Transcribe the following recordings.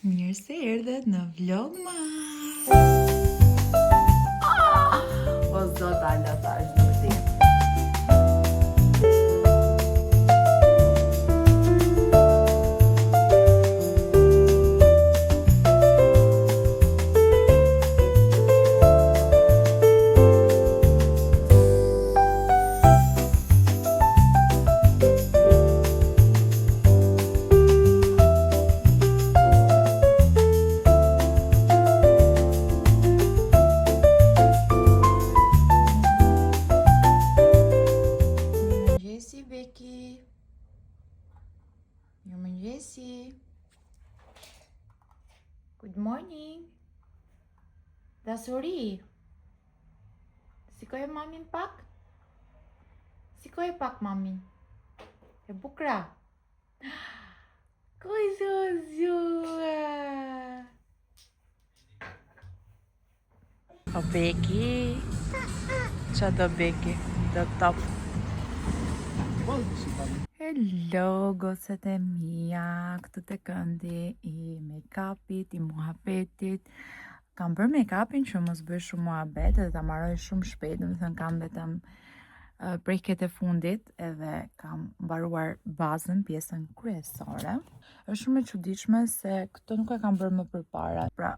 Mirë se erdhet në vlogmas. O zot, ala tash nuk di. Beki. Mirëmëngjesi. Good morning. Dasuri. Sikoj mamin pak? Sikoj pak mamin. E bukra. Kujzuzua. O Beki. Qa do Beki? Do top. Hello, gocet e mia, këtu të këndi i make-upit, i muhabetit. Kam bërë make-upin që mos bëj shumë muhabet edhe ta marroj shumë shpejt, do të thënë kam vetëm preket e fundit edhe kam mbaruar bazën, pjesën kryesore. Është shumë e çuditshme se këto nuk e kam bërë më përpara. Pra,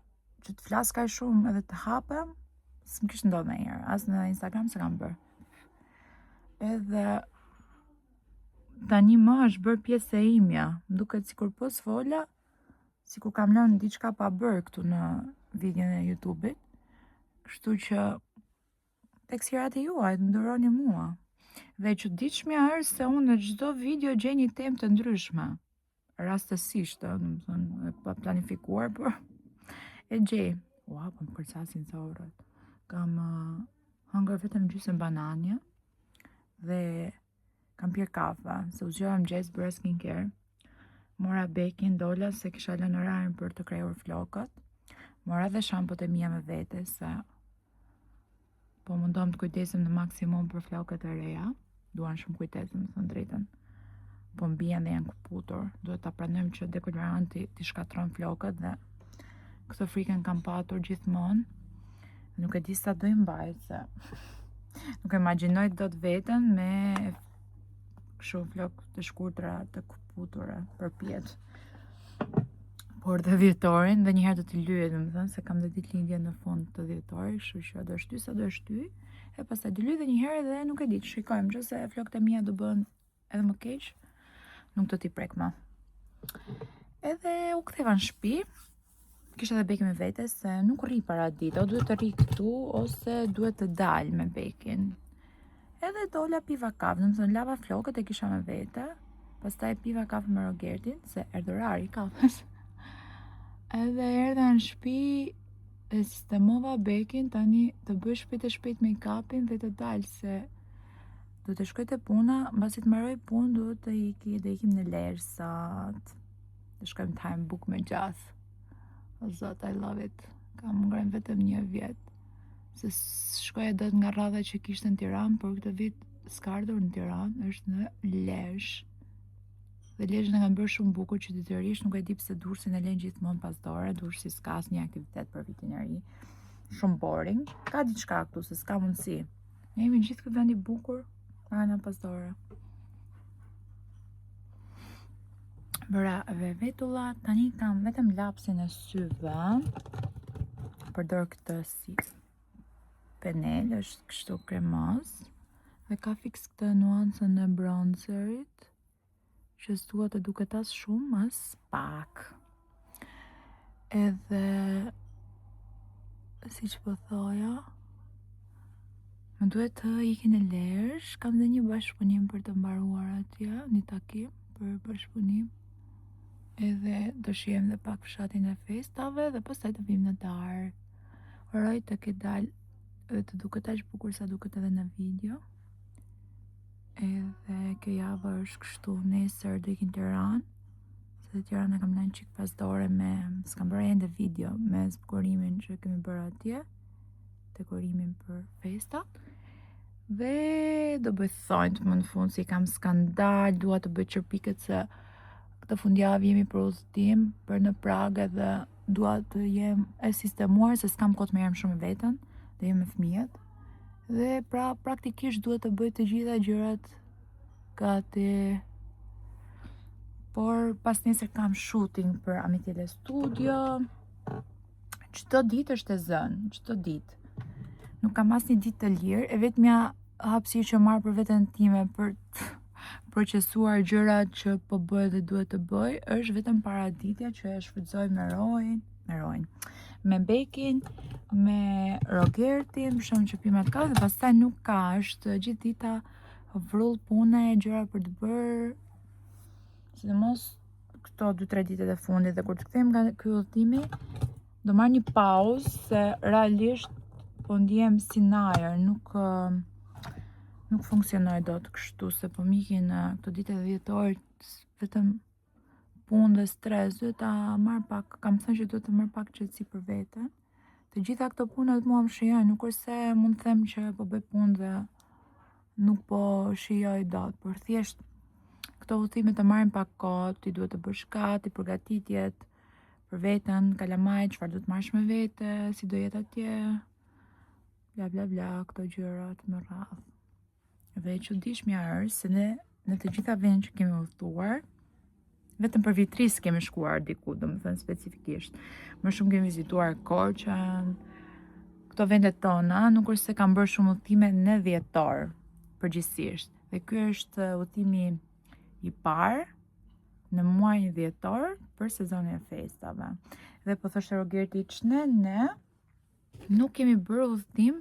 që të flas kaq shumë edhe të hapem, s'm kishte ndodhur ndonjëherë, as në Instagram s'e kam bërë. Edhe tani më është bërë pjesë e imja, më duket sikur po s'fola, sikur kam lënë diçka pa bërë këtu në videon e YouTube-it, kështu që tek sirat e juaj të nduroni mua. Dhe e çuditshmja është se unë në çdo video gjej një temë të ndryshme, rastësisht, domethënë pa planifikuar, por e gjej. Ua, po më kërcasin sa orët. Kam hëngër vetëm gjysmë banane dhe kam pirë kafe, se u zgjova mëngjes, bëra skincare. Mora Bekin, dola se kisha lënë orarin për të krejur flokët. Mora dhe shampot e mia me vete, se po mundom të kujdesem në maksimum për flokët e reja. Duan shumë kujdesem, më thënë drejtën. Po mbien dhe janë kuputur. Duhet ta pranojmë që dekoloranti t'i shkatron flokët dhe këtë frikën kam patur gjithmonë. Nuk e di sa do i mbaj, se nuk e imagjinoj dot veten me shumë flok të shkurtra të kuputura për pjetë. Por dhe dhjetorin dhe njëherë do t'i lyej, domethënë se kam dhe ditëlindje në fund të dhjetorit, kështu që do shty sa do shty, e pastaj do lyej dhe njëherë dhe nuk e di, shikojmë, nëse flokët e mia do bëhen edhe më keq, nuk do t'i prek më. Edhe u ktheva në shtëpi, kisha edhe Bekin me vete se nuk rri para ditë, o duhet të rri këtu ose duhet të dal me Bekin. Edhe dola piva kafe, domethënë lava flokët e kisha me vete, pastaj piva kafe me Rogertin, se erdhi orari i kafes. Edhe erdha në shtëpi e sistemova Bekin tani të bëj shpejt make-upin dhe të dal, se do të shkoj te puna, mbasi të mbaroj punë duhet të ikim në Lersat. Të shkojmë të hajmë bukë me gjath. O zot, I love it. Kam ngrënë vetëm 1 vjet. Se shkoja dot nga rradha që kishte në Tiranë, por këtë vit s'ka ardhur në Tiranë, është në Lezhë. Dhe Lezhën e kanë bërë shumë bukur qytetërisht, nuk e di pse Durrësin e lënë gjithmonë pas dore, Durrësi s'ka asnjë aktivitet për vitin e ri. Shumë boring. Ka diçka këtu se s'ka mundësi. Ne jemi gjithë këtë vend i bukur, ana pas dore. Bëra vetulla, tani kam vetëm lapsin e syve. Përdor këtë si penel, është kështu kremos, dhe ka fix këtë nuancën e bronzerit, që s'dua të duket as shumë as pak. Edhe si që po thoja, më duhet të ikin në Lezhë, kam dhe një bashkëpunim për të mbaruar atje, një takim për bashkëpunim. Edhe do shihem dhe pak fshatin e festave dhe pastaj të vim në darkë. Uroj të ketë dalë dhe të duket aq bukur sa duket edhe në video. Edhe kjo javë është kështu, nesër do ikim në Tiranë, se Tirana kam lënë çik pas dore me, s'kam bërë ende video me zbukurimin që kemi bërë atje, dekorimin për festa. Dhe do bëj thonjt më në fund, si kam skandal, dua të bëj çerpiket se këtë fundjavë jemi për udhëtim për në Prag edhe dua të jem e sistemuar se s'kam kohë të merrem shumë me veten, dhe jem me fëmijët. Dhe pra praktikisht duhet të bëj të gjitha gjërat gati. Por pas nesër kam shooting për Amitele Studio. Çdo ditë është e zënë, çdo ditë. Nuk kam asnjë ditë të lirë, e vetmja hapësirë që marr për veten time për të procesuar gjërat që po bëj dhe duhet të bëj është vetëm paraditja që e shfrytëzoj me Bekin, me Rogertin, për shkak që pimë atë dhe pastaj nuk ka, është gjithë dita vrull pune, gjëra për të bërë, sidomos këto 2-3 ditët e fundit, dhe kur të kthehem nga ky udhëtimi do marr një pauzë se realisht po ndihem si najer, nuk funksionoj dot kështu se po mikin këto ditë e dhjetor vetëm punë dhe stres. Duhet ta marr pak, kam thënë që duhet të marr pak qetësi për veten. Të gjitha këto punët mua më shijojnë, nuk është se mund të them që po bëj punë dhe nuk po shijoj dot, por thjesht këto udhëtime të marrin pak kohë, ti duhet të bësh gati përgatitjet për veten, kalamaj, çfarë do të marrësh me vete, si do jetë atje, bla bla bla, këto gjërat më radh. Dhe e çuditshmja është se ne në të gjitha vendet që kemi udhëtuar, vetëm për Vitris kemi shkuar diku, domethënë specifikisht. Më shumë kemi vizituar Korçën, këto vendet tona, nuk është se kam bërë shumë udhëtime në dhjetor përgjithsisht. Dhe ky është udhëtimi i parë në muajin dhjetor për sezonin e festave. Dhe po thoshte Rogerti ç'ne ne nuk kemi bërë udhëtim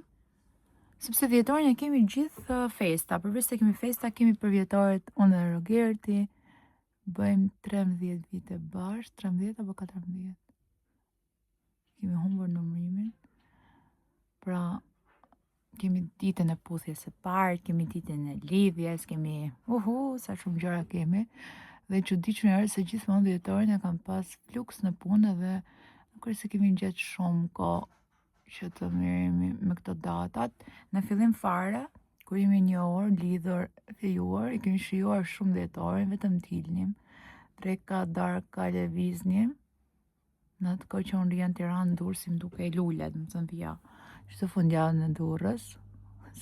sepse dhjetorin e kemi gjithë festa, përveç se kemi festa, kemi për vjetoret unë dhe Rogerti, bëjmë 13 vite bashkë, 13 apo 14. Kemi humbur numrimin. Pra kemi ditën e puthjes së parë, kemi ditën e lidhjes, kemi sa shumë gjëra kemi. Dhe çuditshme është se gjithmonë dhjetorin e kam pas fluks në punë dhe nuk është se kemi gjetë shumë kohë që të merremi me këto datat. Në fillim fare, kur jemi një orë lidhur fejuar, i kemi shijuar shumë dhjetorin, vetëm dilnim, dreka, darka, lëviznim. Në atë kohë që unë rija në Tiranë, Durrësi më duke lule, domethënë vija. Çdo fundjavë në Durrës,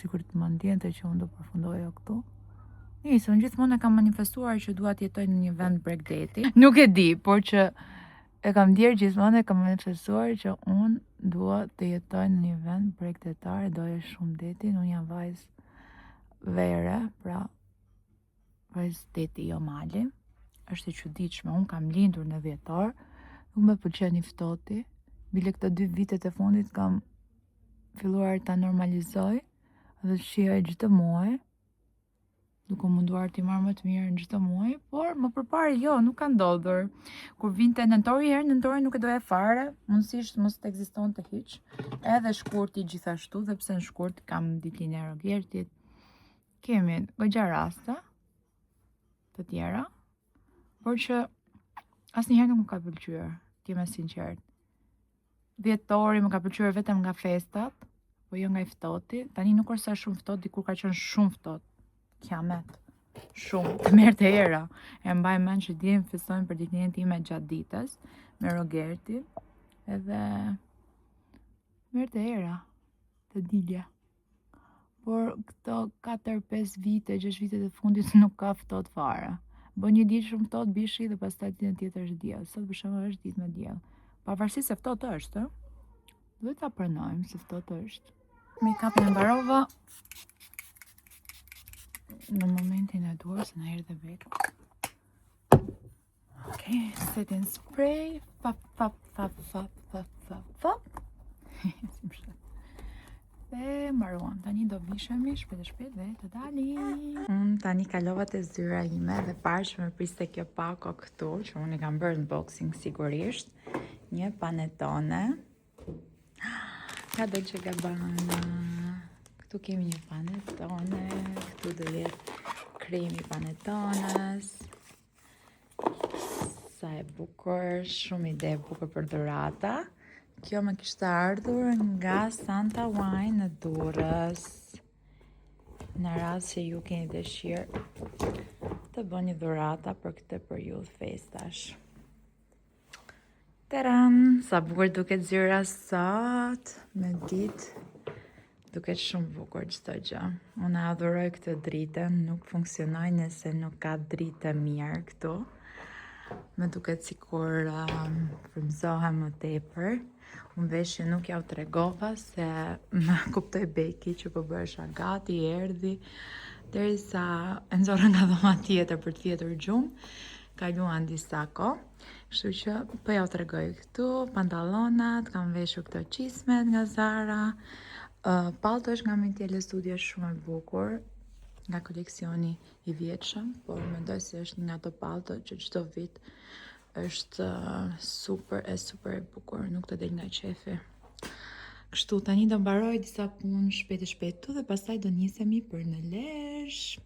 sikur të më ndjente që unë do përfundoja këtu. Unë gjithmonë e kam manifestuar që dua të jetoj në një vend breakdate. Nuk e di, por që e kam ndjerë gjithmonë, e kam manifestuar që unë dua të jetoj në një vend breakdatetar, doja shumë detin, unë jam vajzë vere, pra vajzë deti jo mali. Është e çuditshme, unë kam lindur në dhjetor, nuk më pëlqen i ftohti. Bile këto 2 vitet e fundit kam filluar ta normalizoj dhe të shijoj çdo muaj, duke munduar t'i marrë më të mirë në çdo muaj, por më përpara jo, nuk ka ndodhur. Kur vinte nëntori, herë nëntori nuk e doja fare, mundësisht mos të ekzistonte hiç. Edhe shkurti gjithashtu, dhe pse në shkurt kam ditën e Rogertit. Kemi goxha raste të tjera, por që asnjëherë nuk më ka pëlqyer, të jem e sinqert. Dhjetori më ka pëlqyer vetëm nga festat, po jo nga i ftohti. Tani nuk është sa shumë ftohtë, dikur ka qenë shumë ftohtë. Kiamet. Shumë. Të merrte era. E mbaj mend që diem festojmë për ditën time gjatë ditës me Rogertin, edhe merrte era të dilja. Por këto 4-5 vite, 6 vitet e fundit nuk ka ftohtë fare. Bën një ditë shumë ftohtë bishi dhe pastaj ditën tjetër është diell. Sot për shembull është ditë me diell. Pavarësisht se ftohtë është, duhet ta pranojmë se ftohtë është. Make-upin e mbarova në momentin e duar se na erdhe Beku. Okej, setting spray, fap. Dhe mbaruam, tani do vishemi shpejt dhe të dalim. Unë tani kalova te zyra ime dhe parë që më priste kjo pako këtu, që unë i kam bërë unboxing sigurisht, një panetone. Ka Dolce Gabbana. Këtu kemi një panetone, këtu do jetë kremi panetones. Sa e bukur, shumë ide e bukur për dhurata. Kjo më kishte ardhur nga Santa Wine në Durrës. në rast që ju keni dëshirë të bëni dhurata për këtë periudhë festash. Taran, sa bukur duket zyra sot, me ditë, duket shumë bukur çdo gjë. Unë adhuroj këtë dritë, nuk funksionoj nëse nuk ka dritë mirë këtu. Më duket sikur frymëzohem më tepër. Unë veshje nuk ja u tregova se më kuptoj Beki që po bëhesha gati, erdhi derisa e nxorra nga dhoma tjetër për të fjetur gjumë. Kaluan disa kohë, kështu që po ja u tregoj këtu pantallonat, kam veshur këto çizmet nga Zara. Paltosh nga Mitjele Studio shumë e bukur, nga koleksioni i vjetshëm, por mendoj se është nga ato palto që çdo vit është super e bukur, nuk të del nga qefi. Kështu, tani do mbaroj disa punë shpejt dhe pastaj do nisemi për në Lezhë.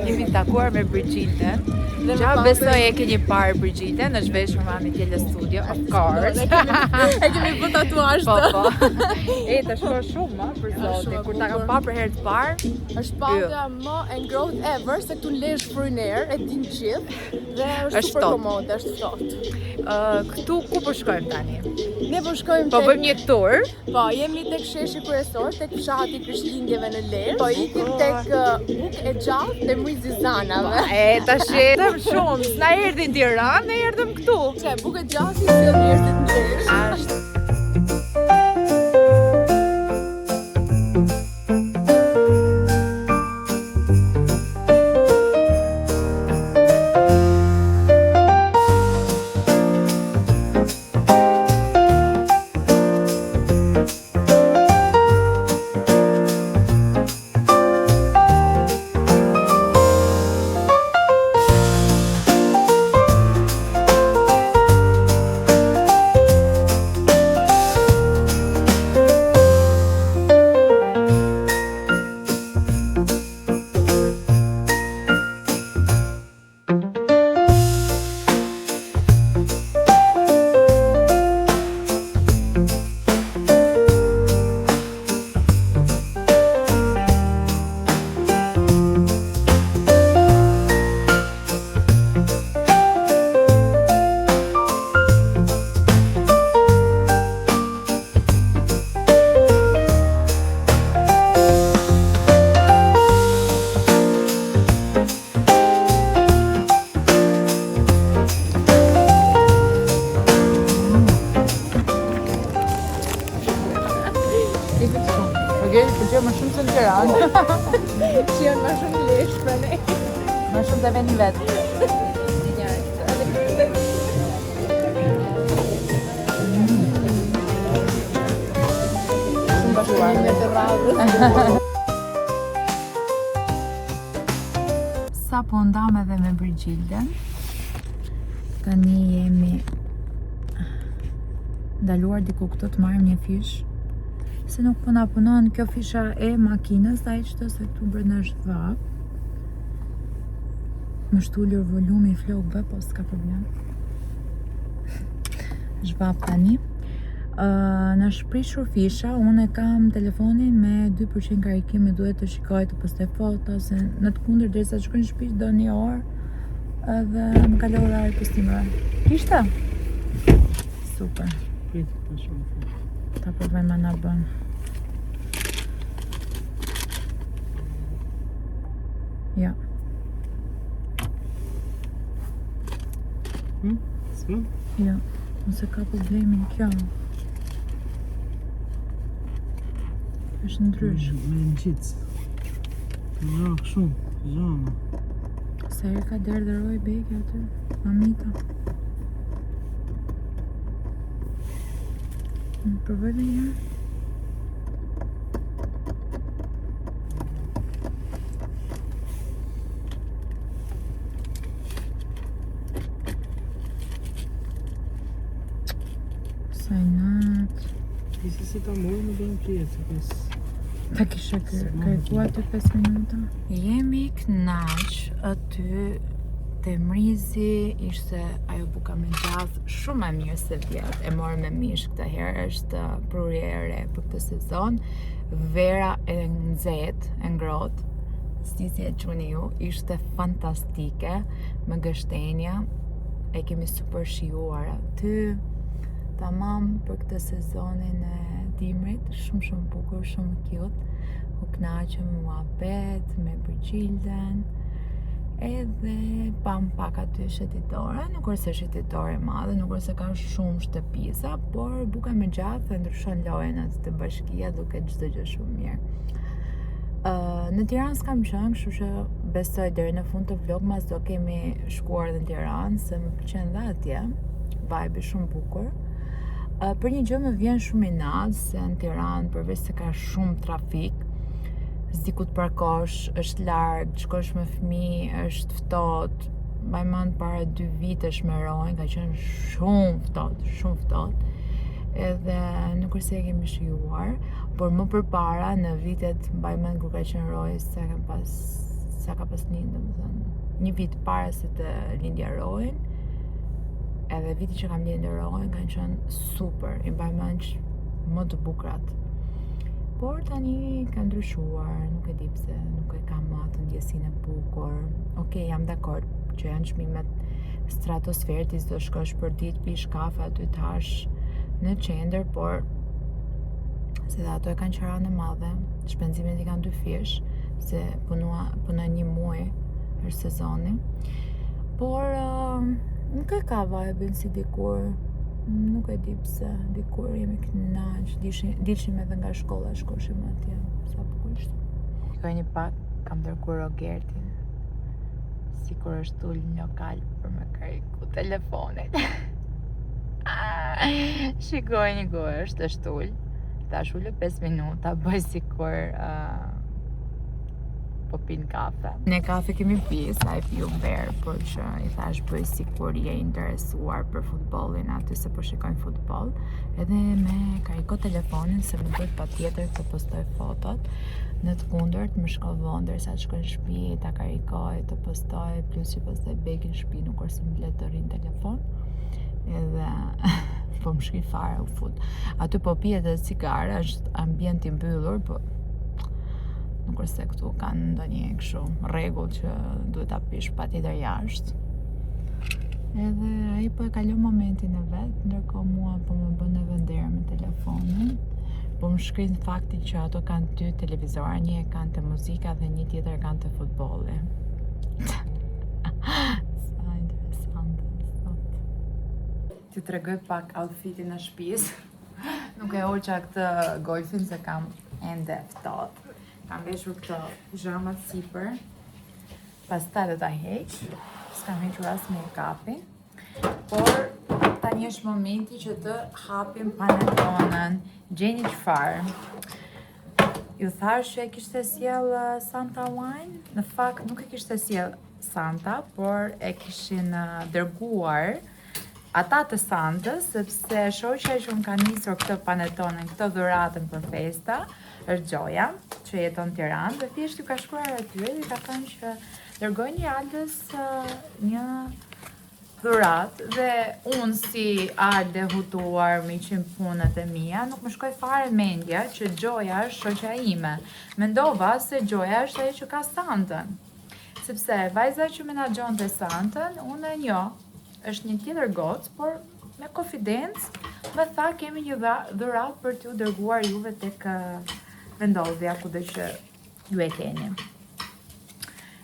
Jemi takuar me Brigjitën. Gja besoj e keni parë Brigjitën, është veshur me Mitjele Studio, of course. E kemi bë tatuazh të. Po. E të shko shumë, për zotin. Kur ta kam parë për herë të parë, është pallja më e ngrohtë ever, se këtu Lezhë Fryner, e din gjithë, dhe është super komode, është ftohtë. Këtu ku po shkojmë tani? Ne po shkojmë Po bëjmë një tour. Po, jemi tek sheshi kryesor, tek fshati i Krishtlindjeve në Lezhë. Po ikim tek Bukë e Gjatë te Muizi Zanave. Tash shumë, s'na erdhi në Tiranë, ne erdhëm këtu. Çe, Bukë e Gjatë si erdhi në Lezhë. Ashtë. Më shumë se në Tiranë. Që janë më shumë Lezhë për ne. Më shumë të veni vetë. Shumë bashkëpunime të radhës. Sa po ndam edhe me Brigjitën. Tani jemi ndaluar diku këtu të marrim një fish. Se nuk po na punon kjo fisha e makinës, ai çdo se këtu brenda është vap. Më shtullur volumi i flokëve, po s'ka problem. Është vap tani. Në shprishur fisha, unë e kam telefonin me 2% karikim, e duhet të shikoj të postoj foto, se në të kundër derisa të shkoj në shtëpi do një orë edhe më kaloj orari postimeve. Kishte? Super. Ta provoj ma na bën. Ja. S'ma? Ja, nëse ka problemin kjo. Është ndrysh. Me në gjitës. Në rakë shumë, zhama. Sa herë ka derdhëroj beke aty, mamita. Provoj dhe një. Sajnat. Disi si ta mojë në bëjmë pjesë, Ta kishe kërkua aty 5 minuta. Jemi knaq aty te mrizi, ishte ajo buka me gjath shumë e mirë se vjet. E morë me mish këtë herë, është prurje e re për këtë sezon. Vera e nxehtë, e ngrohtë, si e quni ju, ishte fantastike me gështenja. E kemi super shijuar aty. Tamam për këtë sezonin e dimrit, shumë bukur, shumë cute. U knaqëm me muhabet, me Bërgjilden. Edhe pam pak aty shëtitore, nuk është shëtitore madhe, nuk është se ka shumë shtëpisa, por buka me gjathë ndryshon lojën atë të bashkia duke çdo gjë shumë mirë. Në Tiranë s'kam qenë, kështu që besoj deri në fund të vlog mas do kemi shkuar në Tiranë, se më pëlqen dhe atje, vibe shumë bukur. Për një gjë më vjen shumë inat se në Tiranë, përveç se ka shumë trafik, s'di ku të parkosh, është larg, shkosh me fëmijë, është ftohtë. Mbaj mend para 2 vitesh me rojnë, ka qenë shumë ftohtë. Edhe nuk është se e kemi shijuar, por më përpara në vitet mbaj mend kur ka qenë rojë sa ka pas lind, domethënë, një vit para se të lindja rojnë. Edhe viti që kam lindur rojnë kanë qenë super, i mbaj mend më të bukrat. Por tani ka ndryshuar, nuk e di pse, nuk e kam atë ndjesinë e bukur. Okej, jam dakord që janë çmimet stratosferë, ti s'do shkosh për ditë pish kafe aty të hash në qendër, por se dhe ato e kanë qëra në madhe, shpenzimet i kanë 2 fish, se punoj 1 muaj është sezoni. Por nuk e ka vibe-in si dikur. Nuk e di pse, dikur jemi knaq, dilshim edhe nga shkolla, shkoshim atje, sa bukur ishte. Shikoj një pak, kam dërguar Rogertin, sikur është ul në lokal për me kariku telefonit. Shikoj një gosht, është ul, tash ule 5 minuta, bëj sikur po pin kafe. Ne kafe kemi pi, sa e piu verë, por që i thash bëj sikur je interesuar për futbollin aty se po shikojnë futboll, edhe me kariko telefonin se më duhet patjetër të postoj fotot. Në të kundërt më shko vonë derisa të shkoj në shtëpi, ta karikoj, të postoj, plus që pastaj begin në shtëpi nuk është më le të rrin telefon. Edhe po më shkri fare u fut. Aty po pi edhe cigare, është ambient i mbyllur, po nuk është se këtu kanë ndonjë kështu rregull që duhet ta pish patjetër jashtë. Edhe ai po e kalon momentin e vet, ndërkohë mua po më bën edhe nder me telefonin. Po më shkrin fakti që ato kanë 2 televizora, një e kanë të muzika dhe një tjetër kanë të futbolli. Sa interesante sot. Ti tregoj pak outfitin e shtëpisë. Nuk e hoqa këtë golfin se kam ende ftohtë. Kam veshur këto pijamat sipër, pastaj do ta heq, s'kam hequr as make-upi, por tani është momenti që të hapim panetonën. Gjeni çfarë? Ju thash që e kishte sjell Santa Wine, në fakt nuk e kishte sjell Santa, por e kishin dërguar ata të Santës, sepse shoqja që më ka nisur këtë panetonën, këtë dhuratën për festa, është Gjoja, që jeton në Tiranë, dhe thjesht ju ka shkruar atyre dhe ka thënë që dërgojni Aldës një dhuratë, dhe unë si Alde hutuar me 100 punët e mia, nuk më shkoj fare mendja që Gjoja është shoqja ime. Mendova se Gjoja është ajo që ka Santën. Sepse vajza që menaxhonte Santën, unë e njoh, është një tjetër gocë, por me konfidencë më tha kemi një dhuratë për t'ju dërguar juve tek vendodhja kudo që ju e keni.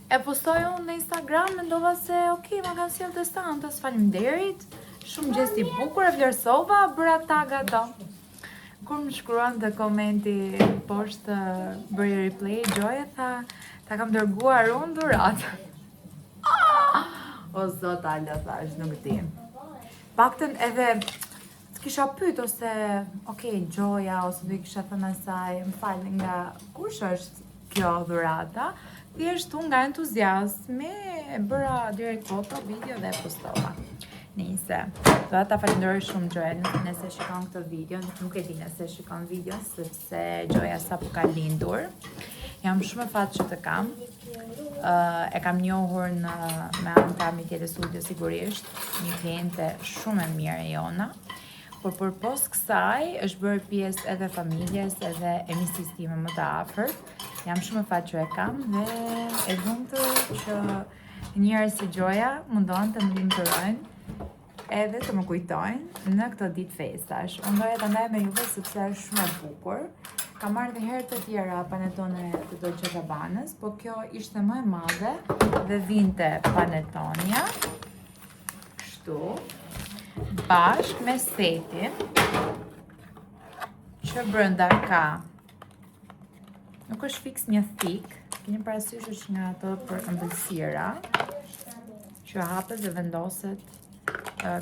E postoj unë në Instagram, mendova se okay, ma kanë sjellë të Santës, faleminderit, shumë gjest i bukur, e vlerësova, bëra tag ato. Kur më shkruan të komenti poshtë bëri replay, Gjoja tha, ta kam dërguar unë dhuratë. O zot Alda thash, nuk di. Paktën edhe të kisha pyet ose Gjoja ose do I kisha thënë asaj, më fal, nga kush është kjo dhurata? Thjesht unë nga entuziazmi e bëra direkt foto, video dhe postova. Nice. Do ta falenderoj shumë Gjoja nëse shikon këtë video, nuk e di nëse shikon video sepse Gjoja sapo ka lindur. Jam shumë e fatë që të kam. E kam njohur me Anta mi tjetë studio sigurisht, një kliente shumë e mirë e jona. Por për pos kësaj është bërë pjesë edhe familjes edhe e misis time më të afërt. Jam shumë e fatë që e kam dhe e lumtur që njerëz si Gjoja mundon të më lumturojnë edhe të më kujtojnë në këtë ditë festash. Unë doja të ndaj me juve sepse është shumë e bukur. Kam marrë dhe herë të tjera panetone të Dolce Gabbanës, po kjo ishte më e madhe dhe vinte panetonia. Kështu. Bashk me setin që brenda ka. Nuk është fiks një thik, keni parasysh është nga ato për ëmbëlsira që hapet dhe vendoset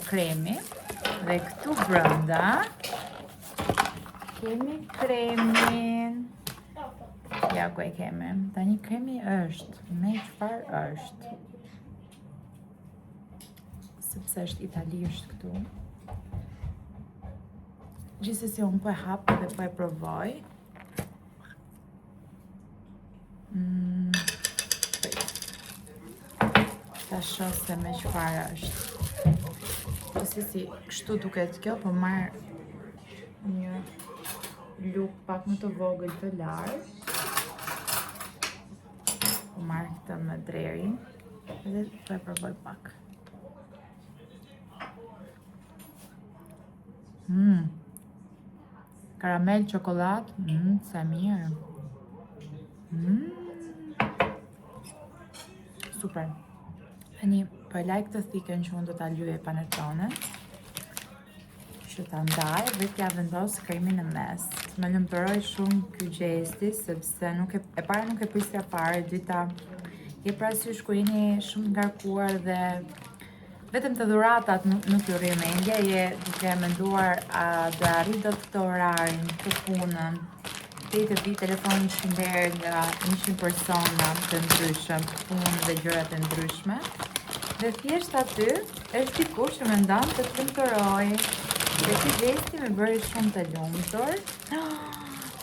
kremi dhe këtu brenda kemi kremin. Ja ku e kemi. Tani kremi është me çfarë është? Sepse është italisht këtu. Gjithsesi unë po e hap dhe po e provoj. Ta shoh se me çfarë është. Gjithsesi kështu duket kjo, po marr një luk pak më të vogël të lartë. Po marr këtë me drerin dhe po e provoj pak. Karamel, çokoladë, sa mirë. Super. Tani, po e like të thikën që unë do ta lyej panetonen. Që ta ndaj dhe t'ja vendos kremin në mes. Më lumturoi shumë ky gjesti sepse e para nuk e prisja fare, dyta je parasysh kur jeni shumë ngarkuar dhe vetëm të dhuratat nuk ju rri mendja, je duke menduar a do arrit dot këtë orarin, këtë punën, të vi telefonin shënder nga 100 persona të ndryshëm, punë dhe gjërat e ndryshme. Dhe thjesht aty është dikush që mendon të të lumturoj. Dhe ky gjesti më bëri shumë të lumtur.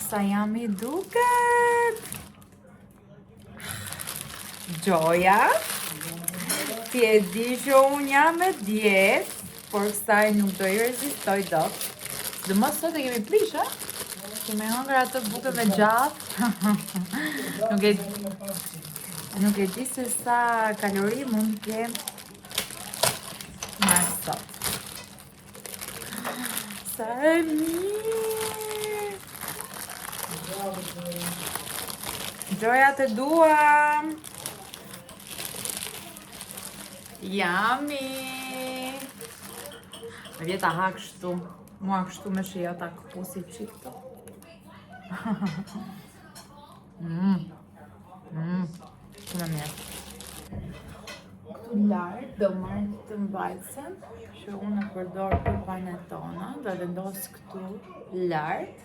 Sa jam I duket! Gjoja! Ti e di që unë jam me dietë, por kësaj nuk do I rezistoj dot. Dhe mos sot e kemi prish, a? Kemi hëngur atë bukë me gjatë. Nuk e di se sa kalori mund të kem marrë sot. Sa e mirë! Gjoja të duam! Yummy! Me vjeta ha kështu. Mua kështu me shio ta këpusi qikto. Shumë mirë. Këtu lartë do marrë të mbajtësen që unë e përdor për panetona. Do vendos këtu lartë.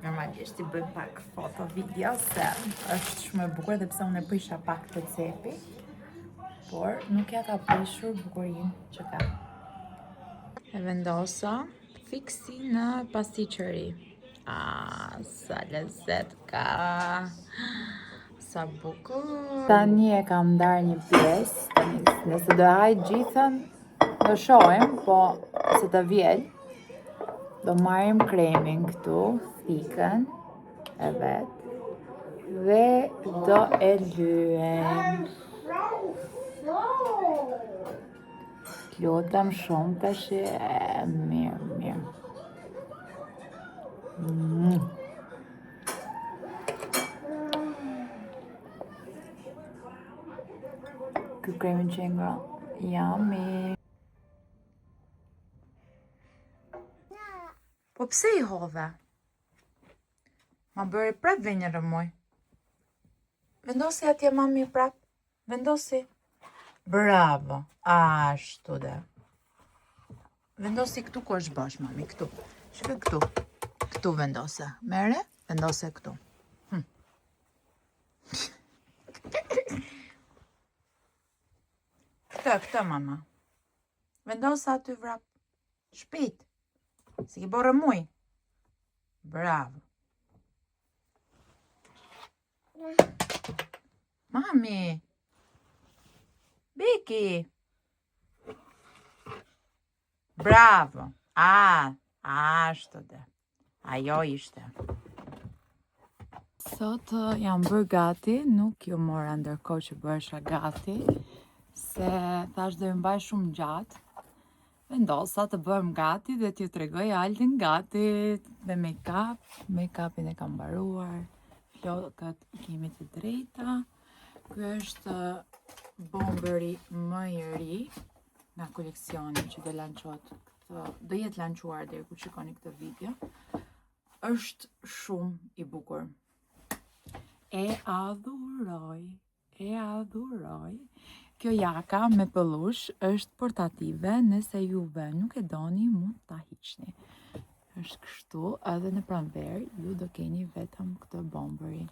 Normalisht I bëj pak foto video se është shumë e bukur dhe pse unë e prisha pak të cepi. Por nuk ja ka prishur bukurinë që ka. E vendosa fiksi në pastiqeri. Sa lezet ka. Sa bukur. Tani e kam ndarë një pjesë. Nëse do haj gjithën, do shohim, po se të vjel, do marrim kremin këtu, thikën e vet, dhe do e lyem. Lutem shumë tash, mirë. Ky kremi qengra, yummy. Po pse I hodhe? Ma bëri prap venjë rëmuj. Vendosi atje mami prap. Vendosi. Bravo. Ashtu dhe. Vendosi këtu ku është bash, mami, këtu. Shikoj këtu. Këtu vendose. Mere, vendose këtu. Këtë, mama. Vendosa aty vrap. Shpejt. Si ki borë muj. Bravo. Mami. Biki. Bravo. Ashtu dhe. Ajo ishte. Sot jam bërë gati, nuk ju mora ndërkohë që bësha gati, se thash dhe mbaj shumë gjatë. Vendosa të bërëm gati dhe t'ju tregoj Aldin gati dhe make-upin e kam mbaruar, flokët kemi të drejta. Ky është bomberi më i ri nga koleksioni që do lançohet, do jetë lançuar deri kur shikoni këtë video. Është shumë i bukur. E adhuroj. Kjo jaka me pëllush është portative, nëse juve nuk e doni mund ta hiqni. Është kështu, edhe në pranverë ju do keni vetëm këtë bomberi.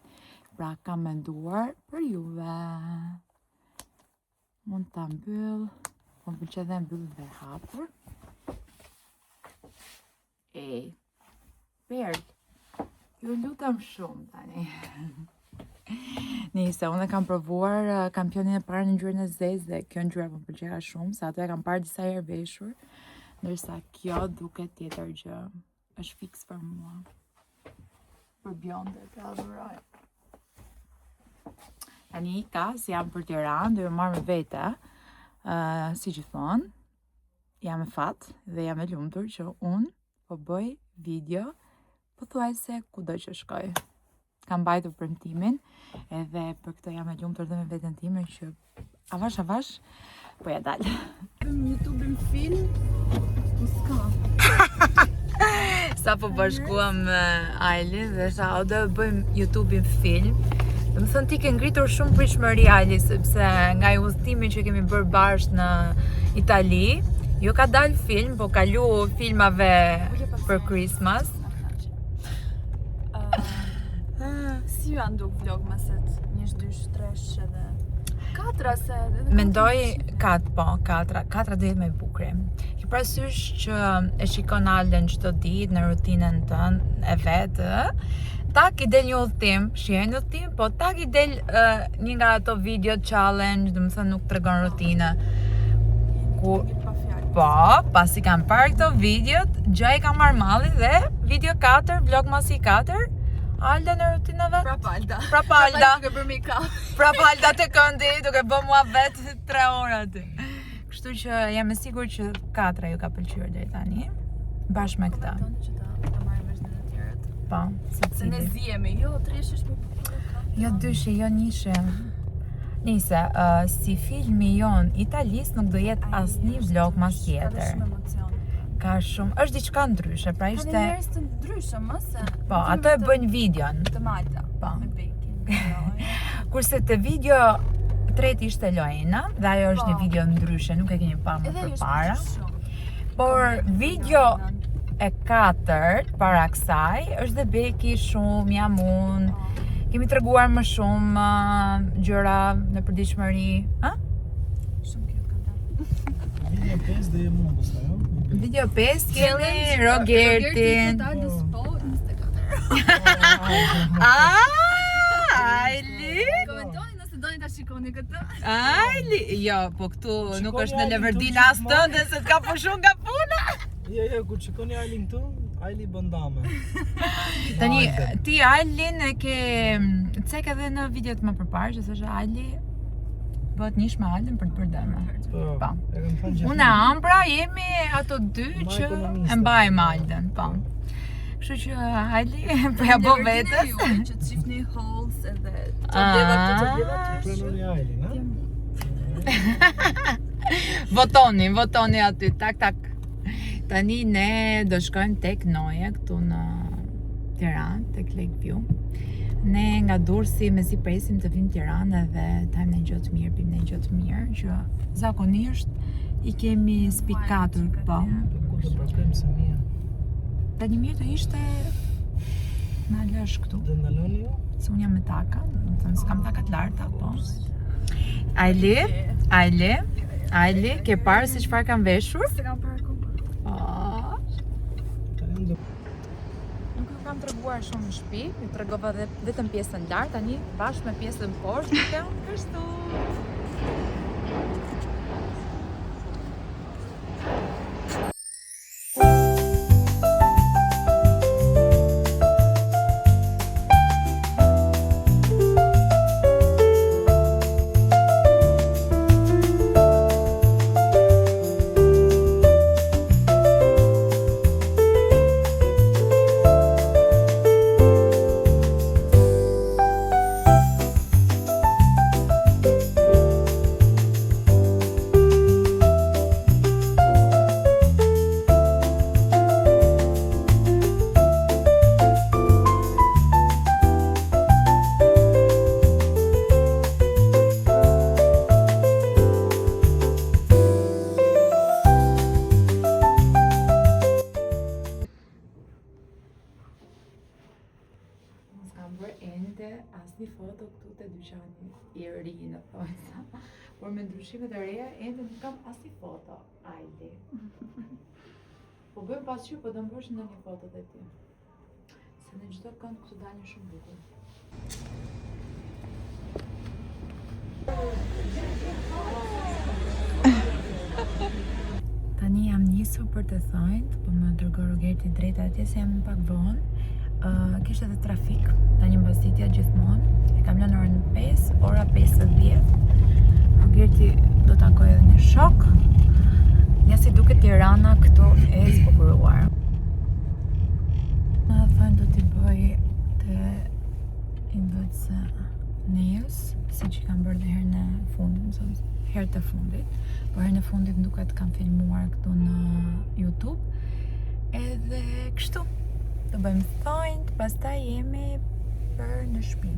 Pra kam menduar për juve. Mund ta mbyll, po më pëlqen dhe mbyll dhe hapur. Perl, ju lutem shumë tani. Nise, unë kam provuar kampionin e parë në ngjyrën e zezë dhe kjo ngjyra më pëlqej shumë, se ato e kam parë disa herë veshur, ndërsa kjo duket tjetër gjë. Është fiks për mua. Për bjondet, e adhuroj. Tani ka, si jam për Tiranë, do ju marr me vete, si gjithmonë. Jam e fat dhe jam e lumtur që unë po bëj video pothuajse kudo që shkoj. Kam mbajtur premtimin, edhe për këtë jam e lumtur dhe me veten time që avash, po ja dal. YouTube-in film, s'ka. Sa po bashkuam Aili dhe tha, o do bëjmë YouTube-in film. Dhe më thënë ti ke ngritur shumë pritshmëri Aili, sepse nga i udhëtimi që kemi bërë bashkë në Itali, jo ka dalë film, po kalu filmave për Christmas. Si ju anduk vlogmaset? 1, 2, 3 edhe 4 se edhe Mendoj 4 do jetë më bukuri. Ki parasysh që e shikon Alden çdo ditë në rutinën tënë e vetë, tak i del një udhtim, shihen udhtim, po tak i del një nga ato video challenge, do të thënë nuk tregon rutinë. Ku po, pasi kam parë këto videot, gjë i kam marrë malli dhe video 4, vlogmasi 4, Alda në rutina vetë. Prapalda. Duke bërë make-up. Prapalda të këndi, duke bë mua vetë 3 orë aty. Kështu që jam e sigur që 4 ju ka pëlqyer deri tani. Bashkë me këtë. Që ta marrim vesh në të tjerët. Po, Se ne zihemi, jo, 3 është më bukur. Jo dyshi, jo nishi. Nise, si filmi jon italisë nuk do jetë asnjë vlog mas tjetër. Shumë emocion. Ka shumë, është diçka ndryshe, pra Ka ishte... një njerëz të ndryshëm, se... Po, ato e bëjnë videon. Të Malta. Po. Me bekin. Kurse te video treti ishte Loena, dhe ajo është një video ndryshe, nuk e keni parë më përpara. Por video e 4 para kësaj është dhe Beki shumë, jam unë. Kemi treguar më shumë gjëra në përditshmëri. Shumë kjo ka dalë. Video 5 dhe e mund pastaj, jo? Video 5 kemi Rogertin. Aili! Komentoni nëse doni ta shikoni këtë. Aili! Jo, po këtu nuk është në Leverdin as tënde se t'ka pushu nga puna. Jo, kur shikoni Ailin këtu, Aili bën dame. Tani, ti Ailin e ke cek edhe në videot më përpara që thoshe Aili bëhet njësh me Ailin për të bërë dëme. Po, Po. e kam thënë gjithmonë. Unë e Ambra jemi ato dy që e mbajmë Ailin, po. Kështu që Aili po ja bë vetës. Që të shifni halls edhe të bleva të Prenoni Ailin, ha? Votoni aty, tak. Tani ne do shkojmë tek Noje këtu në Tiranë, tek Lakeview. Ne nga Durrësi mezi presim të vim Tiranë dhe tajmë një gjë të mirë, pim një gjë të mirë, që zakonisht i kemi spikatur po. Ku të parkojmë se mirë? Tani mirë të ishte na lësh këtu. Dhe ndaloni ju? Se unë jam me taka, do të thënë s'kam taka të larta, po. Ajli, ke parë se çfarë kam veshur? Se kam parë Oh. Tani do Nuk ju kam treguar shumë në shtëpi, ju tregova vetëm pjesën lart, tani bashkë me pjesën poshtë, kam kështu. S'kam bërë ende asnjë foto këtu te dyqani i ri në thonjza. Por me ndryshimet e reja ende nuk kam asnjë foto. Ajde. Po bëjmë pasqyrë, po do mbësh ndonjë foto te ti. Se në çdo kënd këtu dalin shumë bukur. Tani jam nisur për të thonjt, po më dërgoi Rogerti drejt atje se jam pak vonë. Kishte edhe trafik, tani mbasitja gjithmonë. E kam lënë orën 5, ora 5:10. Rogerti do takoj edhe një shok. Ja si duket Tirana këtu e zbukuruar. Thënë do t'i bëj të IMVC nails, siç i kam bërë dhe herën e fundit, herët e fundit. Po herën e fundit më duket kam filmuar këtu në YouTube. Edhe kështu. Do bëjmë thonjt, pastaj jemi për në shtëpi.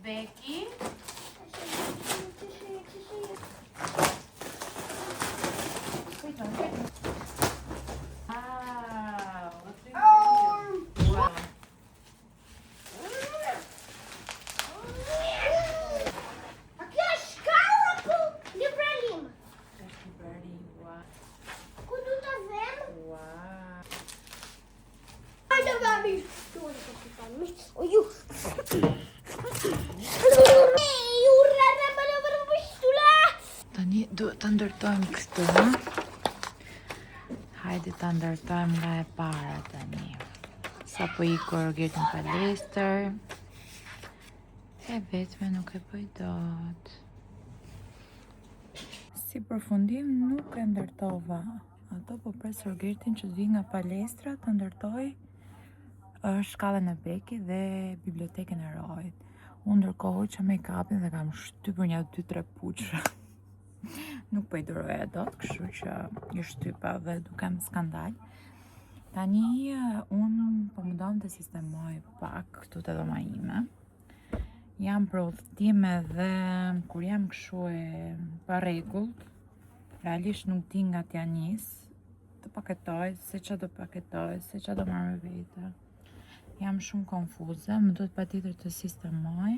Beki. Wow. A kjo është shkallë apo liberalim? Është bëri, wow. Ku du të vem? Wow. Hajde babi! Tu në kapitani. O ju! Ju rrëra më në vërë vështula! Tani duhet të ndërtojmë këtë, ha? Hajde të ndërtojmë nga e para tani. Sa po i Rogerti në palestër. E vetme nuk e bëj dot. Si përfundim nuk e ndërtova. Ato po pres Rogertin që të vi nga palestra të ndërtoj shkallën e Bekit dhe bibliotekën e Rojit. Unë ndërkohë që make-upin dhe kam shtypur një 2-3 puqë. Nuk po i duroja dot, kështu që i shtypa dhe dukem skandal. Tani unë po mundon të sistemoj pak këtu te dhoma ime. Jam për udhëtime dhe kur jam kështu e pa rregullt, realisht nuk di nga t'ja nis, të paketoj, se qa do paketoj, se qa do marrë me vete. Jam shumë konfuze, më duhet patjetër të sistemoj.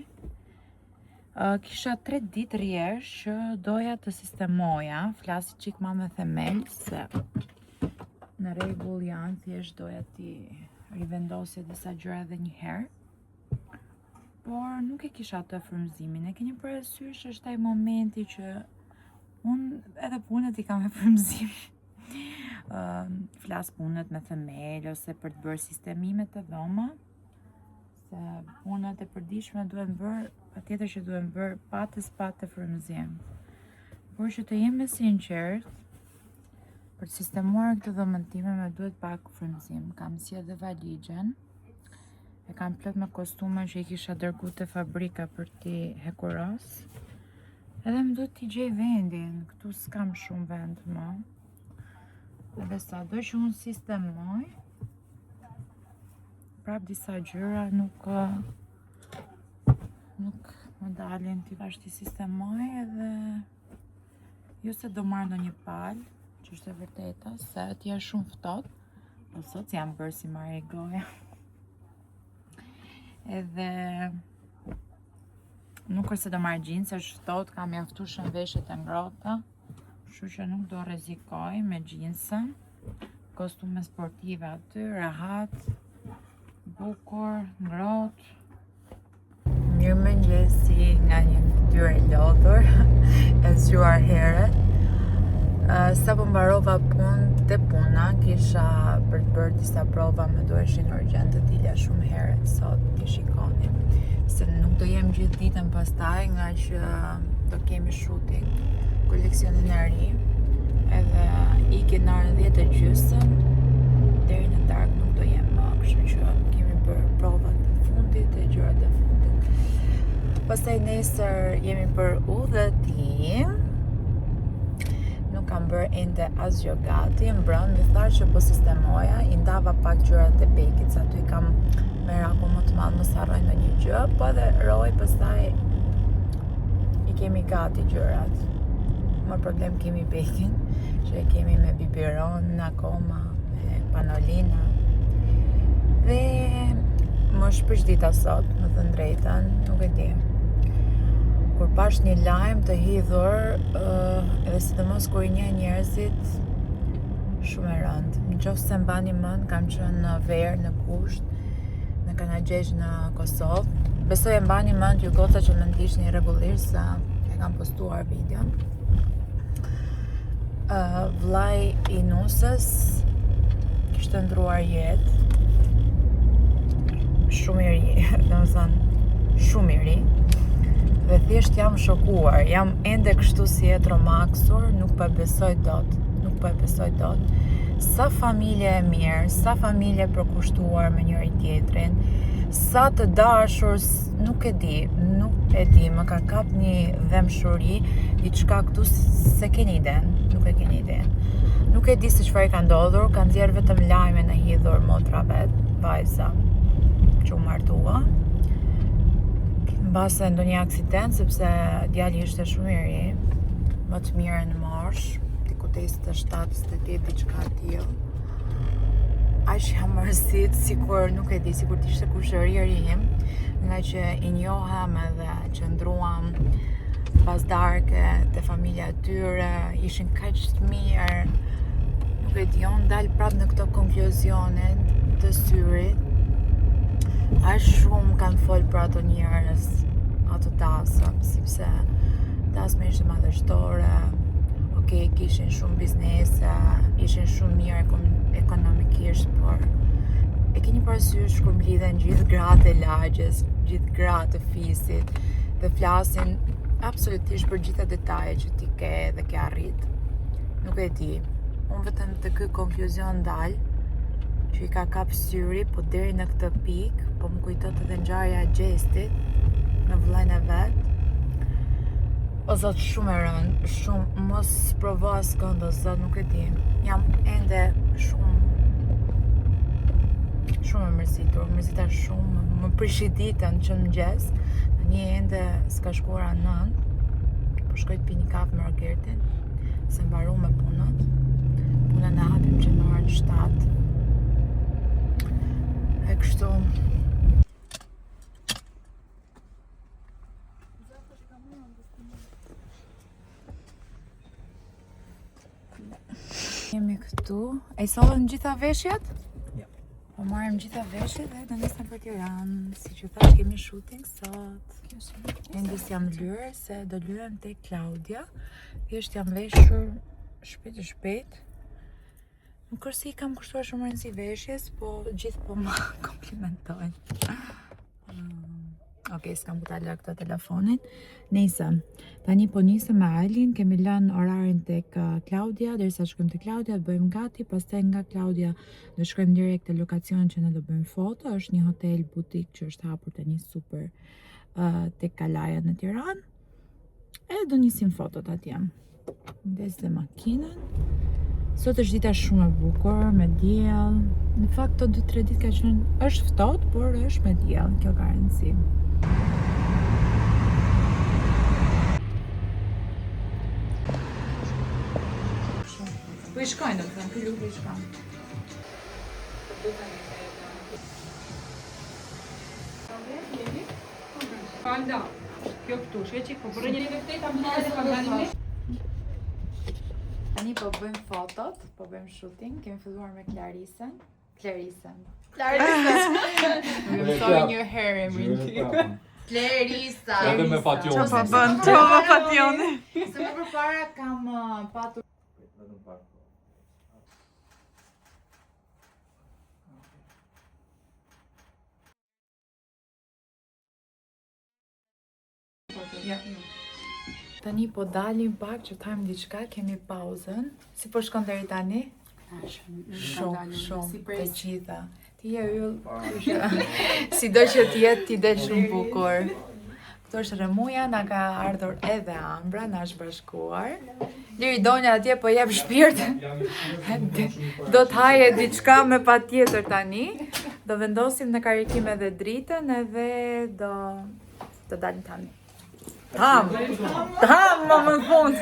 Kisha 3 ditë rjesht që doja të sistemoja, flasi qik ma me themel, se në rregull janë, thjesht doja t'i rivendosje disa gjëra edhe një herë. Por nuk e kisha atë frymëzimin. E keni parasysh është ai momenti që unë edhe punët i kam me frymëzim. Flas punët me themel ose për të bërë sistemimet e dhoma, se punët e përditshme duhen bërë, patjetër që duhen bërë pa të frymëzim. Por që të jem me sinqert, për të sistemuar këtë dhomën time me duhet pak frymëzim. Kam si edhe valigjen, e kam plot me kostume që i kisha dërgu të fabrika për t'i hekuros. Edhe më duhet t'i gjej vendin, këtu s'kam shumë vend më. Edhe sa do që unë sistemoj, prap disa gjëra nuk më dalin t'i vazhdi sistemoj edhe jo se do marrë ndonjë palë, që është e vërteta, se t'ja shumë ftohtë, po sot jam bërë si marrë i goja. Edhe nuk është se do marrë gjinë, se është ftohtë, kam mjaftuar veshjet e ngrohta, kështu që nuk do rrezikoj me gjinsën, kostume sportive aty, rahat, bukur, ngrohtë. Mirëmëngjesi nga një fytyrë e lodhur, e zgjuar herët. Sa po mbarova punë te puna, kisha për të bërë disa prova me duheshin urgjent të dilja shumë herët sot, ti shikoni. Se nuk do jem gjithë ditën pastaj nga që do kemi shooting, koleksionin e ri, edhe iki në orën 10:30, deri në darkë nuk do jem më, kështu që kemi bërë provat e fundit e gjërat e fundit. Pastaj nesër jemi për udhëtim. Nuk kam bërë ende asgjë gati, mbrëm mi tharë që po sistemoja, i ndava pak gjërat e bekit, sa aty kam meraku më të madh, mos harroj ndonjë gjë, po edhe roj pastaj i kemi gati gjërat. Më problem kemi bekin, që e kemi me biberon, akoma, me panolina. Dhe më shpësh dita sot, më thënë drejtën, nuk e di. Kur pash një lajm të hidhur, edhe sidomos kur i njeh njerëzit, shumë e rëndë. Nëse se mbani mend, kam qenë në verë, në kusht, në Kanagjesh në Kosovë. Besoj e mbani mend ju goca që më ndiqni rregullisht se e kam postuar videon. Vllai i nusës kishte ndruar jetë. Shumë i ri, domethënë shumë i ri. Dhe thjesht jam shokuar, jam ende kështu si e tromaksur, nuk po e besoj dot. Sa familje e mirë, sa familje përkushtuar me njëri tjetrin, sa të dashur, nuk e di, më ka kap një dhemshuri, diçka këtu se keni iden, nuk e keni iden. Nuk e di se çfarë ka ndodhur, kanë nxjerr vetëm lajme në hidhur motrave, vajza që u martua. Mbase ndonjë aksident, sepse djali ishte shumë i ri, më të mirë në mosh, diku te 27-28, diçka tillë. Aq jam mërzit, sikur nuk e di, sikur t'ishte kushëri im, nga që i njohem edhe qëndruam pas darke te familja e tyre, ishin kaq të mirë, nuk e di, unë dal prap në këto konkluzione të syrit. Aq shumë kanë folë për ato njerëz, ato dasëm, sepse dasma ishte madhështore, okej, kishin shumë biznese, ishin shumë mirë ekonomikisht, por e keni parasysh kur mblidhen gjithë gratë e lagjes, gjithë gratë të fisit, dhe flasin absolutisht për gjitha detajet që ti ke dhe ke arrit. Nuk e di, unë vetëm të ky konkluzion dal, që i ka kap syri, po deri në këtë pikë, po më kujtot edhe ngjarja e Gjestit në vllajën e vet. O zot, shumë e rëndë, shumë, mos provo askënd, o zot, nuk e di. Jam ende shumë e mërzita shumë, më prishi ditën që në mëngjes, në një ende s'ka shkuar nënt, po shkoj të pi një kafë me Rogertin, se mbaru me punët. Punën e hapim që në orën 7. E kështu. Jemi këtu. E i sollën gjitha veshjet? Ja. Po marrim gjitha veshjet dhe do nisem për Tiranë. Si që thash, kemi shooting sot. Endës jam lyrë se do lyrem te Klaudia. Thjesht jam veshur shpejt. Nuk është si kam kushtuar shumë rëndësi veshjes, po gjithë po më komplimentojnë. Okej, s'kam butala këto telefonin. Nejse, tani po nisem me Ailin, kemi lënë orarin tek Klaudia, derisa shkojmë te Klaudia, të bëjmë gati, pastaj nga Klaudia do shkojmë direkt te lokacioni që ne do bëjmë foto, është një hotel butik që është hapur tani super tek Kalaja në Tiranë. E do nisim fotot atje. Ndes dhe makinën. Sot është dita shumë e bukur, me diell. Në fakt, to 2-3 ditë ka qenë, është ftohtë, por është me diell, kjo ka rëndësi. Po I shkojnë, do të thënë, ky lupi I shkojnë. Falda, kjo këtu, sheqi, po bërë një vërtet, ta më Tani po bëjmë fotot, po bëjmë shooting, kemi filluar me Clarisen. Më sorry një herë emrin tim. Clarisa. Edhe me Fationi. Çfarë po bën? Çfarë Fationi? Se më përpara kam patur Tani po dalim pak që tajmë diçka, kemi pauzën. Si po shkon deri tani? Shumë, të gjitha. Ti je yll, sido që t'jetë ti del shumë bukur. Këto është Remuja, na ka ardhur edhe Ambra, na është bashkuar. Liri Donja atje po jep shpirt. Do t'haje diçka me patjetër tani. Do vendosim në karikim edhe dritën edhe do dalim tani. Tam, më në fund.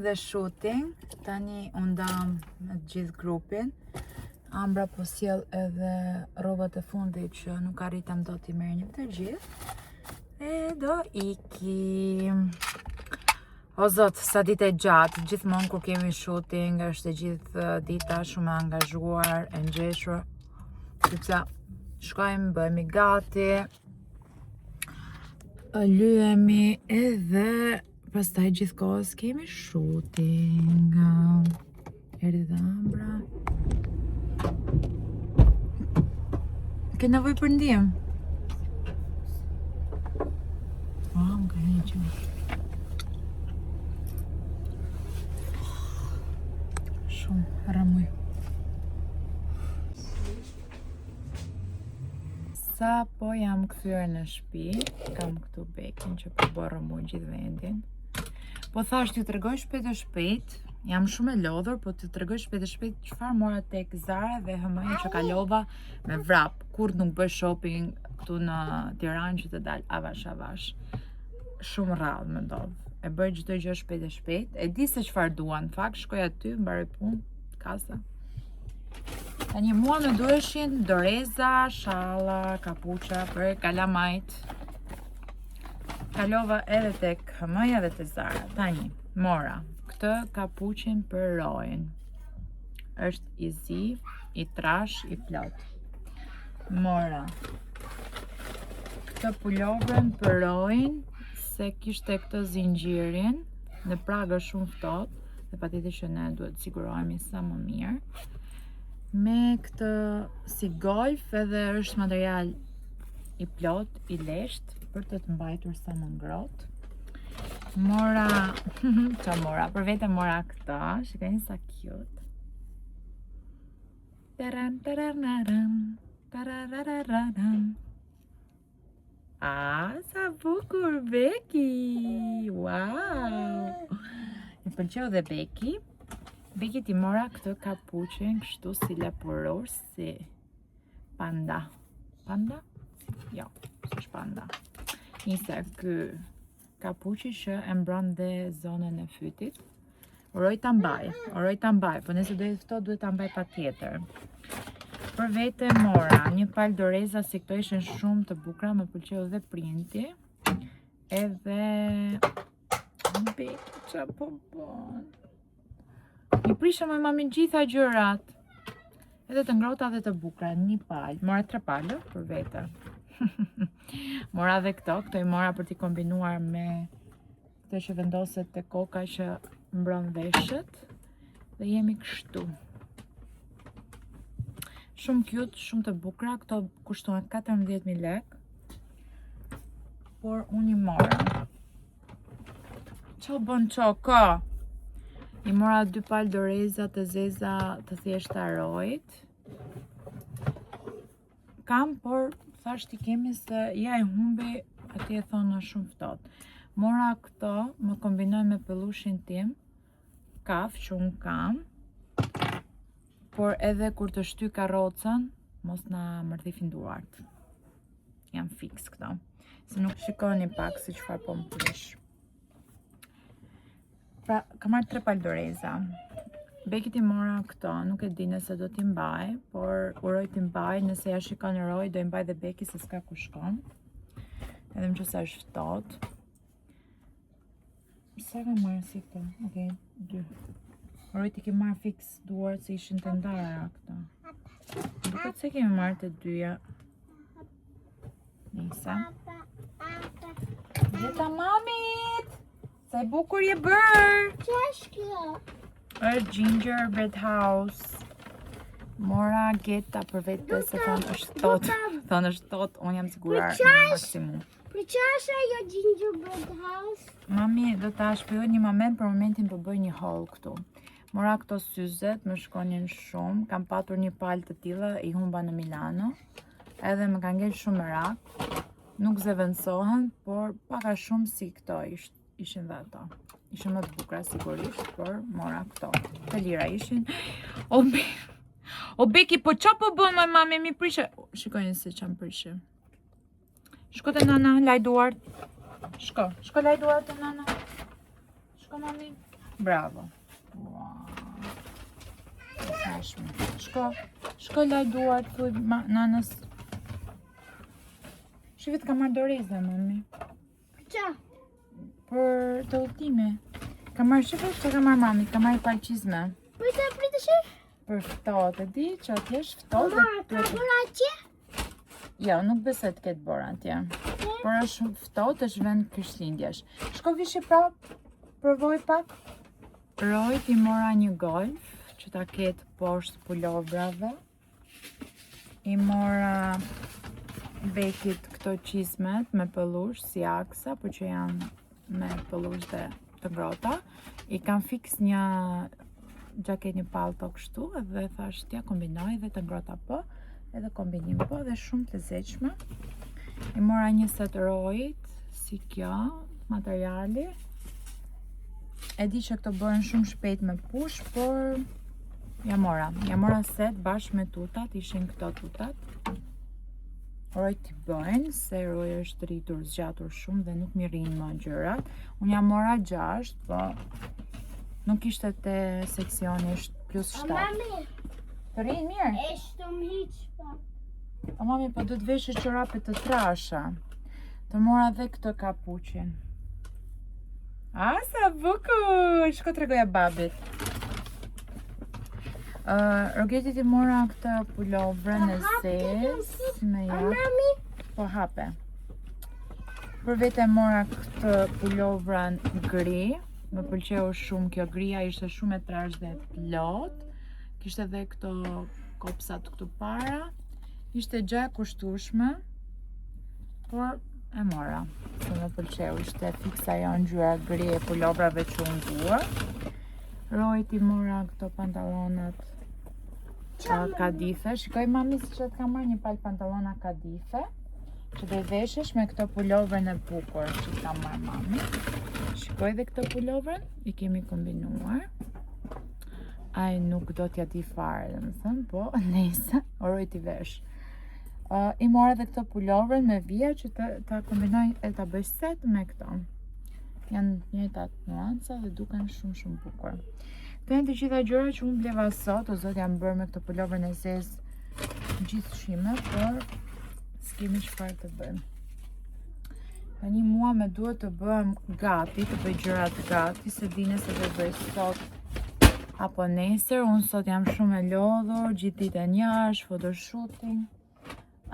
Dhe shooting, tani undam me gjithë grupin. Ambra po sjell edhe rrobat e fundit që nuk arritëm dot t'i merrnim të gjithë. E do ikim. O zot, sa ditë e gjatë, gjithmonë kur kemi shooting, është e gjithë dita shumë e angazhuar, e ngjeshur. Sepse shkojmë, bëhemi gati, lyhemi edhe pastaj gjithkohës kemi shooting. Erdhi dhe Ambra. Ke nevojë për ndihmë? Më ka një që. Shumë ramuj. Sa po jam kthyer në shtëpi, kam këtu bekin që po bërë mu gjithë vendin. Po thash t'ju tregoj shpejt, jam shumë e lodhur, po t'ju tregoj shpejt çfarë mora tek Zara dhe HM që kalova me vrap. Kur nuk bëj shopping këtu në Tiranë që të dal avash. Shumë rrallë më ndodh. E bëj çdo gjë shpejt. E di se çfarë dua, në fakt shkoj aty, mbaroj punë, kasa. Tani mua më duheshin doreza, shalla, kapuça për kalamajt. Kalova edhe tek HM-ja dhe te Zara. Tani, mora këtë kapuçin për rojën. Është I zi, I trash, I plot. Mora këtë pulovren për rojën, se kishte këtë zinxhirin, në prag është shumë ftohtë, dhe patjetër që ne duhet të sigurohemi sa më mirë. Me këtë si golf edhe është material I plot, I lesht, për të mbajtur sa më ngrohtë. Mora, për vete mora këta, shikojni sa cute. Sa bukur Beki! Wow! Më pëlqeu dhe Beki. Beki ti mora këtë kapuqen kështu si lepurosh, si panda. Panda? Jo, s'është panda. Nise, ky kapuqi që e mbron dhe zonën e fytit. Uroj ta mbaj, po nëse do të ftohet duhet ta mbaj patjetër. Për vete mora një palë doreza, si këto ishin shumë të bukura, më pëlqeu dhe printi. Edhe Beki ç'a po bën. I prishëm me mami gjitha gjërat. Edhe të ngrohta dhe të bukura, një palë. Mora 3 palë për vete. Mora dhe këto i mora për t'i kombinuar me këto që vendoset te koka që mbron veshët. Dhe jemi kështu. Shumë cute, shumë të bukura, këto kushtojnë 14.000 lek. Por unë i mora. Ço bën çoka? I mora 2 palë doreza të zeza të thjeshta rojt. Kam, por thash ti kemi se ja e humbi, atje e thonë shumë ftohtë. Mora këto, më kombinoj me pellushin tim, kaf që unë kam, por edhe kur të shty karrocën, mos na mërthifin duart. Jam fix këto. Se nuk shikoni pak se çfarë po më prish. Pra, kam marrë 3 palë doreza. Beki ti mora këto, nuk e di nëse do t'i mbaj, por uroj t'i mbaj, nëse ja shikon roj, do i mbaj dhe Beki se s'ka ku shkon. Edhe më që sa është ftohtë. Sa kam marrë si këto? Okej, 2. Uroj t'i ke marrë fix duart se ishin të ndara këto. Duket se kemi marrë të dyja. Nisa. Gjeta mamit! Sa e bukur je bërë! Që është kjo? Është Gingerbread House. Mora geta për vete se thonë është thot. Thonë është thot, unë jam sigurar në maksimum. Për që është ajo Gingerbread House? Mami, do ta shpjegoj një moment, për momentin po bëj një haul këtu. Mora këto syzet, më shkonin shumë, kam patur një palë të tilla, i humba në Milano. Edhe më ka ngel shumë merak. Nuk zëvendësohen, por pak a shumë si këto ishin dhe ato. Ishin më të bukura sigurisht, por mora këto. Të lira ishin. O Beki, po qa po bën më mami, mi prishe? Shikojnë se qa më prishe. Shko të nana, laj duart. Shko laj duart të nana. Shko mami. Bravo. Wow. Shko laj duart, thuj nanës. Shivit ka marrë doreza, mami. Për që? Për të udhtime. Ka marrë shifët që ka marrë mami, ka marrë palqizme. Pritë shif? Për ftohtë, e di që atje është ftohtë. Mama, ka bërë atje? Jo, nuk besoj të ketë bërë atje. Por është ftohtë, është vend Krishtlindjesh. Shko vishi prap, provoj pak. Roj ti mora një golf, që ta ketë poshtë pulovrave. I mora Bekit këto qizmet me pellush si aksa, por që janë me pellush dhe të ngrohta. I kam fix një gjaket, një palto kështu, edhe thash t'ja kombinoj dhe të ngrohta po, edhe kombinim po, dhe shumë të lezetshme. I mora një set rojit, si kjo, materiali. E di që këto bëhen shumë shpejt me push, por ja mora set bashkë me tutat, ishin këto tutat. Uroj t'i bëjnë, se roj është rritur, zgjatur shumë dhe nuk mi rrinë më gjërat. Unë ja mora 6, po nuk ishte te seksioni, është plus 7. Mami, Të rrinë mirë? eshtë më hiq pa. O mami, po do të veshë çorape të trasha. Të mora dhe këtë kapuqin. Sa bukur! Shko t'rregoja babit. Rogeti ti mora këtë pulovrën e zezë me Mami, po hape. Për vete mora këtë pulovrën gri. Më pëlqeu shumë kjo gria, ishte shumë e trashë dhe plot. Kishte edhe këto kopsat këtu para. Ishte gjë e kushtueshme, por e mora. Se më pëlqeu, ishte fiksa jo ngjyra gri e pulovrave që unë dua. Rojt i mora këto pantallonat kadife. Shikoj mami si që të ka marrë një palë pantallona kadife. që dhe veshesh me këto pulovrën e bukur që ka marrë mami. Shikoj dhe këto pulovrën, i kemi kombinuar. Ai nuk do t'ja di fare, domethënë, po nëse uroj t'i vesh. I mora dhe këto pulovrën me vija që ta kombinoj e ta bëj set me këto. Janë njëjtat nuanca dhe duken shumë bukur. Këto janë të gjitha gjërat që unë bleva sot, o zot jam bërë me këto pulovrën e zezë gjithë shime, por s'kemi çfarë të bëjmë. Tani mua me duhet të bëhem gati, të bëj gjërat gati, se dine se do bëj sot apo nesër. Unë sot jam shumë e lodhur, gjithë ditën jashtë, photoshooting.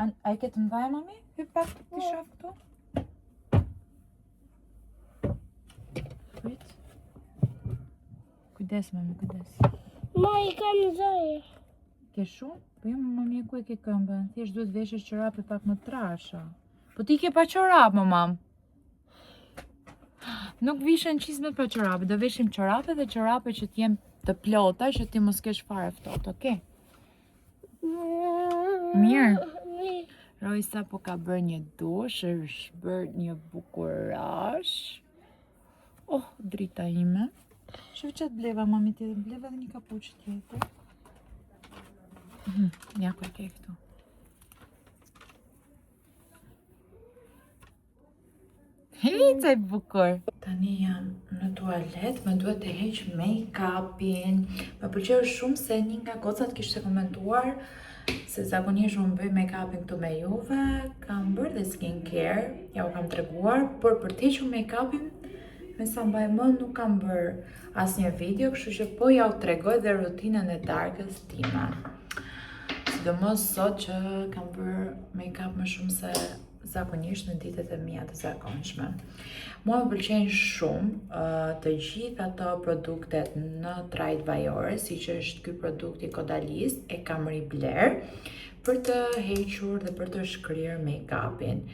A i ke të mdhaja, mami? Hyp pak t'i shoh këtu. Prit. Kujdes, mami, kujdes. Ma i kam zoje. Ke shumë? Po jo, mami, ku e ke këmbën? Thjesht duhet veshësh çorape pak më trasha. Po ti ke pa çorap, mamam. Nuk vishën çizmet pa çorape, do veshim çorape dhe çorape që t'jem të plota, që ti mos kesh fare ftohtë, okay? Mirë. Rojsa po ka bërë një dush, është bërë një bukurash. Oh, drita ime. Shoh çat bleva mami tjetër, bleva dhe një kapuç tjetër. Ja ku e ke këtu. Hica e bukur. Tani jam në tualet, më duhet të heq make-upin. Më pëlqeu shumë se një nga gocat kishte komentuar se zakonisht unë bëj make-upin këtu me juve, kam bërë dhe skincare, ja u kam treguar, por për të hequr make-upin, me sa mbaj mend nuk kam bërë asnjë video, kështu që po ja u tregoj dhe rutinën e darkës time. Sidomos sot që kam bërë make-up më shumë se zakonisht në ditët e mia të zakonshme. Mua më pëlqejnë shumë të gjitha ato produktet në trajt bajore, siç është ky produkt i Caudalie e Camry Blair, për të hequr dhe për të shkryer make-upin.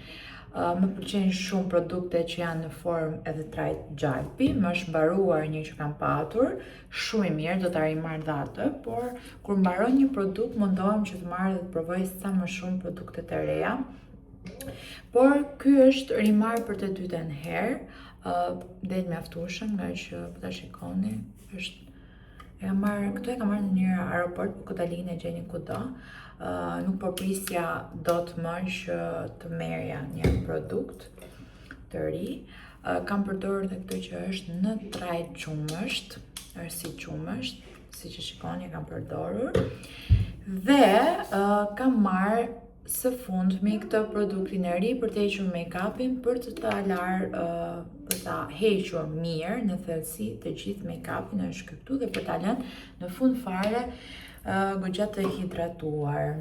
Më pëlqejnë shumë produktet që janë në formë edhe trajt gjalpi, më është mbaruar një që kam patur, shumë i mirë, do ta rimarr dhe atë, por kur mbaron një produkt mundohem që të marr dhe të provoj sa më shumë produktet e reja. Por ky është rimarr për të dytën herë, del mjaftueshëm nga që po ta shikoni, është këto e kam marrë në një aeroport, po Caudalie e gjeni kudo. Nuk po prisja dot më që të merja një produkt të ri. Kam përdorur dhe këtë që është në trajt qumësht, është si qumësht, si që shikoni kam përdorur. Dhe kam marrë së fundmi këtë produktin e ri për të hequr make-upin, për të ta për ta hequr mirë në thellësi të gjithë make-upin është këtu dhe për ta lënë në fund fare goxha të hidratuar.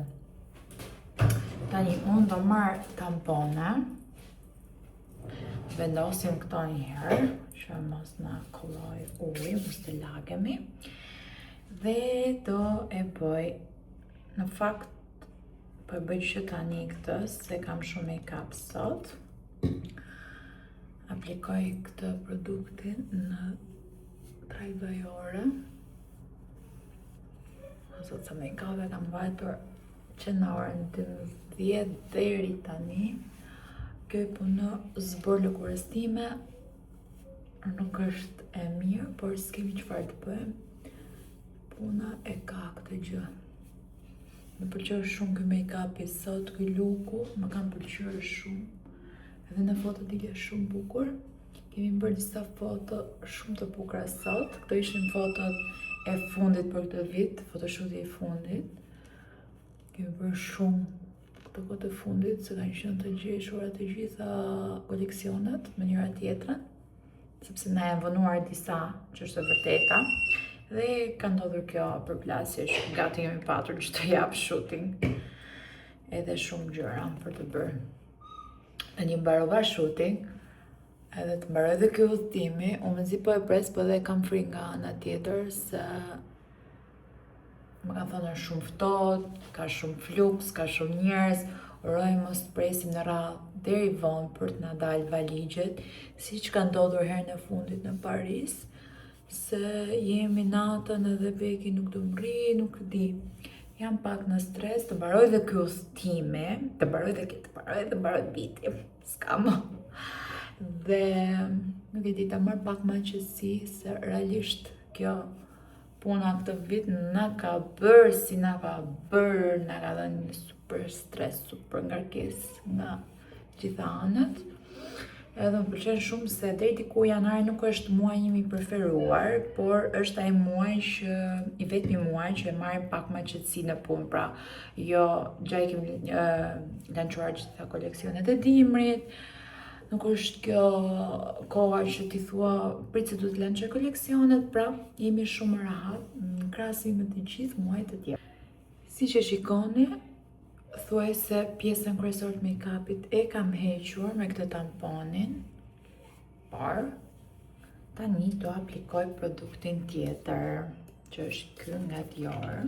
Tani unë do marr tampone. Vendosim këto një herë, që mos na kolloj uji, mos të lagemi. Dhe do e bëj, në fakt po e bëj që tani këtë, se kam shumë make-up sot. Aplikoj këtë produktin në trajt bajore. Sot sa make-up e kam vajtur që në orën 12 deri tani. Kjo punë zbor lëkurës time, nuk është e mirë, por s'kemi çfarë të bëjmë. Puna e ka këtë gjë. Më pëlqeu shumë ky make-up i sot, ky looku, më kam pëlqyer shumë. Edhe në foto dilje shumë bukur. Kemi bërë disa foto shumë të bukura sot. Këto ishin fotot e fundit për këtë vit, photoshooti i fundit. Kemi bërë shumë këto foto e fundit, se kanë qenë të gjeshura të gjitha koleksionet me njëra tjetrën, sepse na janë vënuar disa që është e vërteta. Dhe ka ndodhur kjo përplasje që gati kemi patur që të jap shooting. Edhe shumë gjëra për të bërë. Tani mbarova shooting, edhe të mbaroj dhe kjo udhëtimi, unë mezi po e pres, po dhe kam frikë nga ana tjetër, se më kanë thënë është shumë ftohtë, ka shumë fluks, ka shumë njerëz, uroj mos të presim në radhë deri vonë për të na dalë valigjet, siç ka ndodhur herën e fundit në Paris. Se jemi natën edhe Beki nuk do mri, nuk di. Jam pak në stres, të mbaroj dhe ky udhëtimi, të mbaroj biti, s'ka më. Dhe nuk e di, ta marr pak më qetësi se realisht kjo puna këtë vit na ka dhënë një super stres, super ngarkesë nga gjitha anët. Edhe më pëlqen shumë se deri diku janari nuk është muaji im i preferuar, por është ai muaj që i vetmi muaj që e marrim pak më qetësi në punë. Pra, jo gjaj kemi lançuar gjitha koleksionet e dimrit. Nuk është kjo koha që ti thua prit se du të lançoj koleksionet, pra jemi shumë rahat në krahasim me të gjithë muajt e tjerë. Siç e shikoni, thuaj se pjesën kryesore të make-upit e kam hequr me këtë tamponin, por tani do aplikoj produktin tjetër, që është ky nga Dior,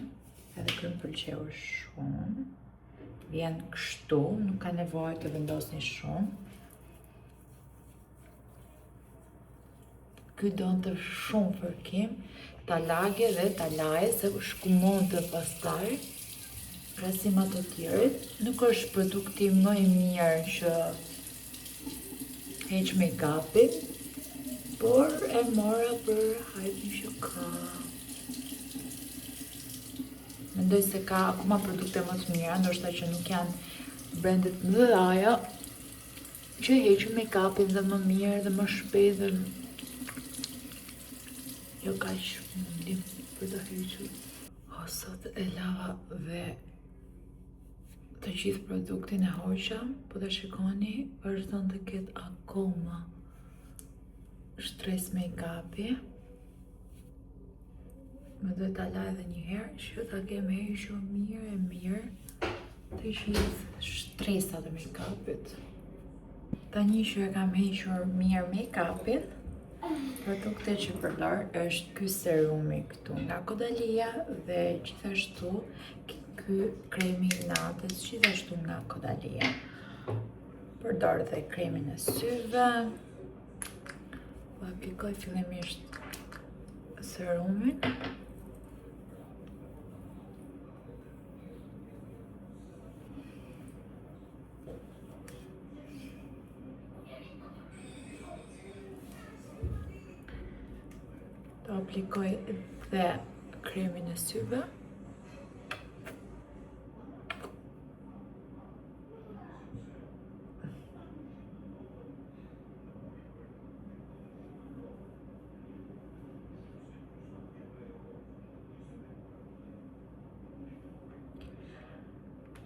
edhe ky më pëlqeu shumë. Vjen kështu, nuk ka nevojë të vendosni shumë. Ky donte shumë fërkim, ta lagje dhe ta laje se shkumonte pastaj. Krahasim ato tjerit, nuk është produkti më i mirë që heq make-upin, por e mora për hajtin që ka. Mendoj se ka akoma produkte më të mira, ndoshta që nuk janë brandet më mëdha, që heqin make-upin dhe më mirë dhe më shpejt dhe jo kaq mundim për ta hequr. Sot e lava dhe të gjithë produktin e hoqa, po të shikoni, vazhdon të ketë akoma shtres make-upi. Më duhet ta laj edhe një herë, që ta kem hequr mirë të gjithë shtresat e make-upit. Tani që e kam hequr mirë make-upin, produkte që përdor është ky serumi këtu nga Kodalia dhe gjithashtu ky kremi i natës gjithashtu nga Kodalia. Përdor dhe kremin e syve. Po aplikoj fillimisht serumin. Do aplikoj dhe kremin e syve.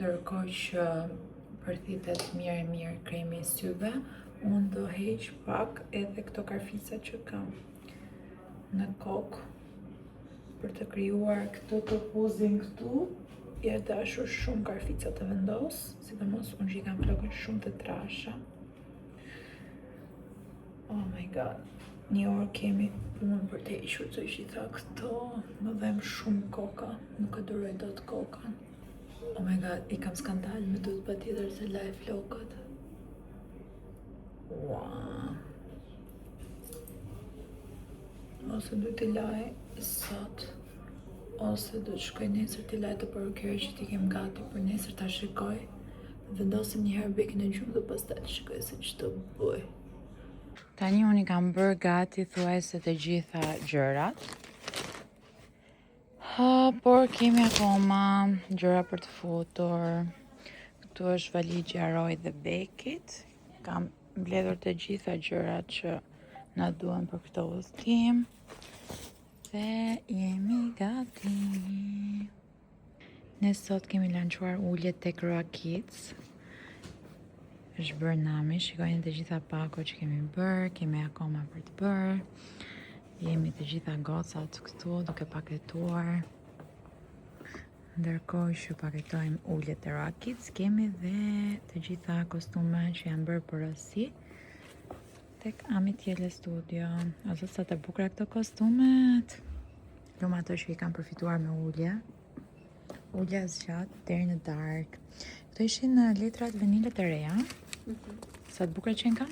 Ndërkohë që përthithet mirë kremi i syve, unë do heq pak edhe këto karfica që kam në kokë për të krijuar këtë topuzin këtu. I dashur shumë karfica të vendos, sidomos unë që i kam flokën shumë të trasha. Oh my god, një orë kemi punë për të hequr të gjitha këto, më dhem shumë koka, nuk e duroj dot kokën. Oh my god, i kam skandal, me duhet patjetër se laj flokët. Wow. Ose duhet t'i laj sot, ose duhet shkoj nesër t'i laj të parukeri që t'i kem gati për nesër t'a shikoj. Vendosim një herë bekën e gjumë dhe pastaj të shikoj se ç'të bëj. Tani unë i kam bërë gati thuajse të gjitha gjërat. Por kemi akoma gjëra për të futur. Këtu është valigja Roy dhe Bekit. Kam mbledhur të gjitha gjërat që na duhen për këtë udhëtim. Dhe jemi gati. Ne sot kemi lançuar uljet tek Roa Kids. Është bërë nami, shikojnë të gjitha pako që kemi bërë, kemi akoma për të bërë. Jemi të gjitha gocat këtu duke paketuar. Ndërkohë që paketojmë uljet e Roa Kids, kemi dhe të gjitha kostume që janë bërë porosi tek Amitjelle Studio. O zot, sa të bukura këto kostumet. Lumë ato që i kam përfituar me ulje. Ulja zgjat deri në dark. Këto ishin letrat venile të reja. Sa të bukura që në kam.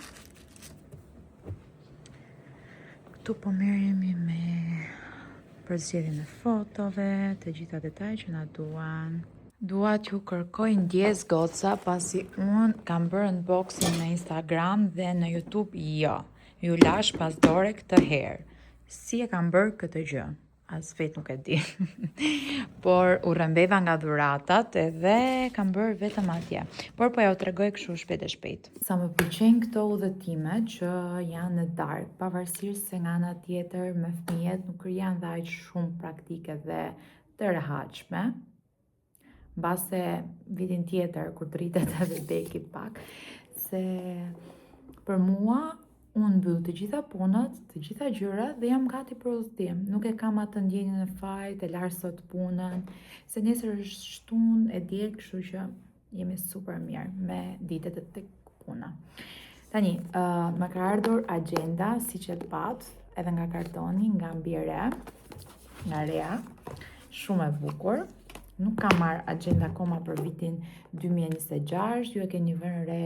Këtu po merremi me për zgjedhjen e fotove, të gjitha detajet që na duan. Dua t'ju kërkoj ndjes goca pasi unë kam bërë unboxing në Instagram dhe në YouTube jo. Ju lash pas dore këtë herë. Si e kam bërë këtë gjë? As vet nuk e di. Por u rrëmbeva nga dhuratat edhe kam bërë vetëm atje. Por po ja u tregoj kështu shpejt e shpejt. Sa më pëlqejnë këto udhëtime që janë në darkë, pavarësisht se nga ana tjetër me fëmijët nuk janë dhe aq shumë praktike dhe të rehatshme. Mbase vitin tjetër kur të rritet edhe beki pak, se për mua unë mbyll të gjitha punët, të gjitha gjërat dhe jam gati për udhëtim. Nuk e kam atë ndjenjën e fajt, e larë sot punën, se nesër është shtunë e diel, kështu që jemi super mirë me ditët e tek puna. Tani, më ka ardhur agenda, siç e pat, edhe nga kartoni, nga Mbire, nga Rea, shumë e bukur. Nuk kam marrë agenda akoma për vitin 2026, ju e keni vënë re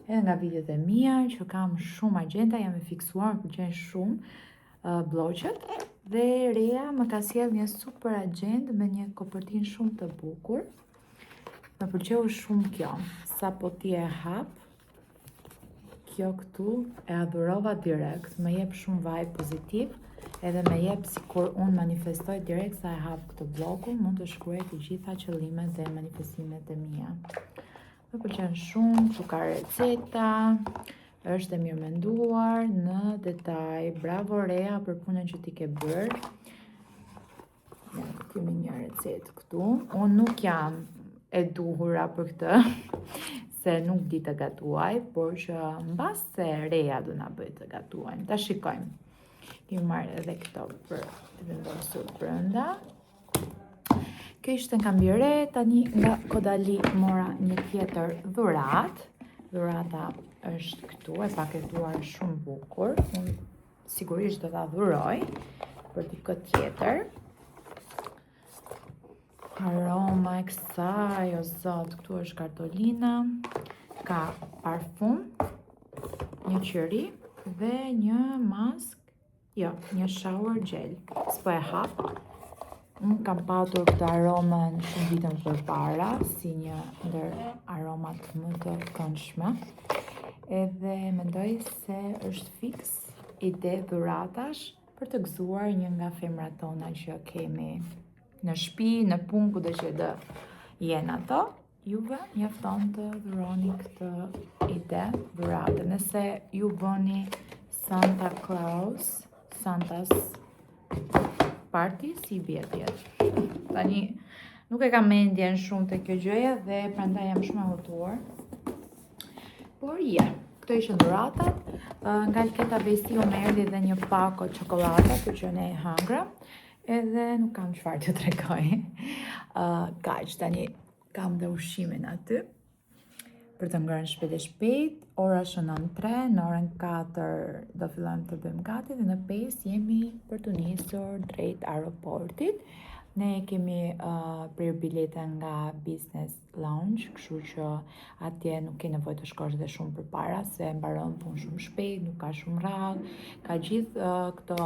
edhe nga videot e mia që kam shumë agenda, jam e fiksuar, më pëlqen shumë bloqet dhe Rea më ka sjell një super agenda me një kopertinë shumë të bukur. Më pëlqeu shumë kjo, sa po ti e hap, kjo këtu e adhurova direkt, më jep shumë vibe pozitiv. Edhe me jep sikur unë manifestoj direkt sa e hap këtë blogun, mund të shkruaj të gjitha qëllimet dhe manifestimet e mia. Më pëlqen shumë, që ka receta, është e mirë menduar, në detaj. Bravo Rea për punën që ti ke bërë. Ja, kemi një recetë këtu. Unë nuk jam e duhura për këtë, se nuk di të gatuaj, por që mbas se Rea do na bëj të gatuajmë. Ta shikojmë. Kemi marrë edhe këto për të vendosur brenda. Kjo ishte nga Mbire, tani nga Kodali mora një tjetër dhurat. Dhurata është këtu, e paketuar shumë bukur. Unë sigurisht do ta dhuroj për dikë tjetër. Aroma e kësaj, o zot, këtu është kartolina, ka parfum, një qëri dhe një mask. Jo, një shower gel. S'po e hap. Unë kam patur këtë aromën shumë vitën përpara, si një ndër aromat më të këndshme. Edhe mendoj se është fiks ide dhuratash për të gëzuar një nga femrat tona që kemi në shtëpi, në punë, kudo që do jenë ato. Juve mjafton të dhuroni këtë ide dhurate. Nëse ju bëni Santa Claus, Santa's Party, si bjetjet. Tani, nuk e kam mendjen shumë të kjo gjëja dhe prandaj jam shumë e hutuar. Por ja, këto ishën dhuratat. Nga Alketa Besiu më erdhi dhe një pako çokolada, për që ne e hangra. Edhe nuk kam çfarë të tregoj. Kaq, tani kam dhe ushimin aty. Për të ngrënë shpejt e shpejt, ora shënon 3, në orën 4 do fillojmë të bëjmë gati dhe në 5 jemi për të nisur drejt aeroportit. Ne kemi prirë bilete nga Business Lounge, kështu që atje nuk ke nevojë të shkosh dhe shumë përpara, se mbaron punë shumë shpejt, nuk ka shumë radhë, ka gjithë këto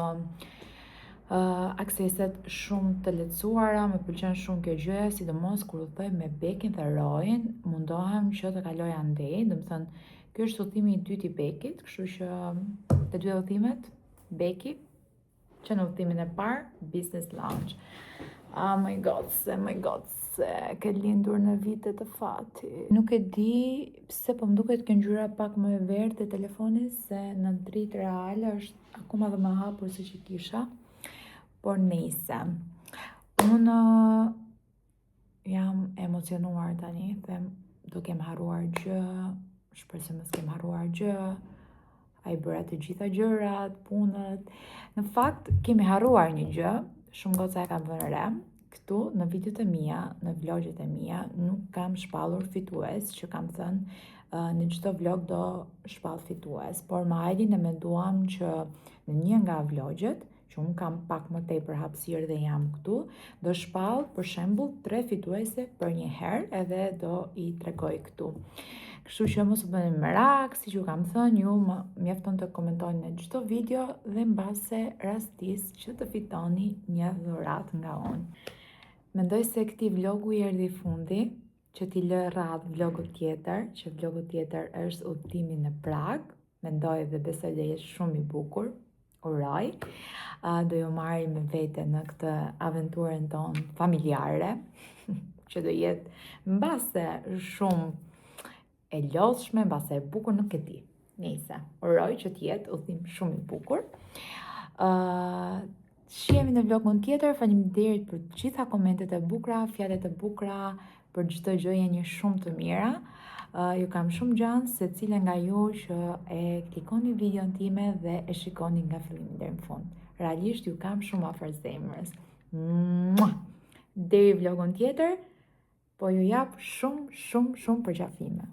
akseset shumë të lehtësuara. Më pëlqen shumë kjo gjë, sidomos kur udhëtoj me Bekin dhe Roin, mundohem që të kaloj andej, domethënë ky është udhëtimi i dytë i Bekit, kështu që të dy udhëtimet Beki, që në udhëtimin e parë Business Lounge. Oh my god, se ke lindur në vitet të fati. Nuk e di pse po më duket kjo ngjyra pak më e verdhë e telefonit, se në dritë reale është akoma dhe më hapur se që kisha. Por nejse, unë jam emocionuar tani, them do kem harruar gjë, shpresoj mos kem harruar gjë, ai bëra të gjitha gjërat, punët. Në fakt, kemi harruar një gjë, shumë goca e kam vënë re, këtu në videot e mia, në vlogjet e mia, nuk kam shpallur fitues, që kam thënë në çdo vlog do shpall fitues, por më Ailin e menduam që në një nga vlogjet, që unë kam pak më tepër hapësirë dhe jam këtu, do shpall për shembull 3 fituese për një herë edhe do i tregoj këtu. Kështu që mos u bëni merak, siç ju kam thënë, ju mjafton të komentoni në çdo video dhe mbase rastisë që të fitoni një dhuratë nga unë. Mendoj se këtij vlogu i erdhi fundi, që t'i lë radhë vlogu tjetër, që vlogu tjetër është udhëtimi në Prag. Mendoj dhe besoj dhe jetë shumë i bukur. Uroj. Do ju marrim me vete në këtë aventurën tonë familjare, që do jetë mbase shumë e lodhshme, mbase e bukur, nuk e di. Nice. Uroj që të jetë udhëtim shumë i bukur. Shihemi në vlogun tjetër. Faleminderit për të gjitha komentet e bukura, fjalët e bukura, për çdo gjë, jeni shumë të mira. Ju kam shumë gjanë se cila nga ju që e klikoni videon time dhe e shikoni nga fillimi deri në fund. Realisht ju kam shumë afër zemrës. Deri vlogun tjetër, po ju jap shumë përqafime.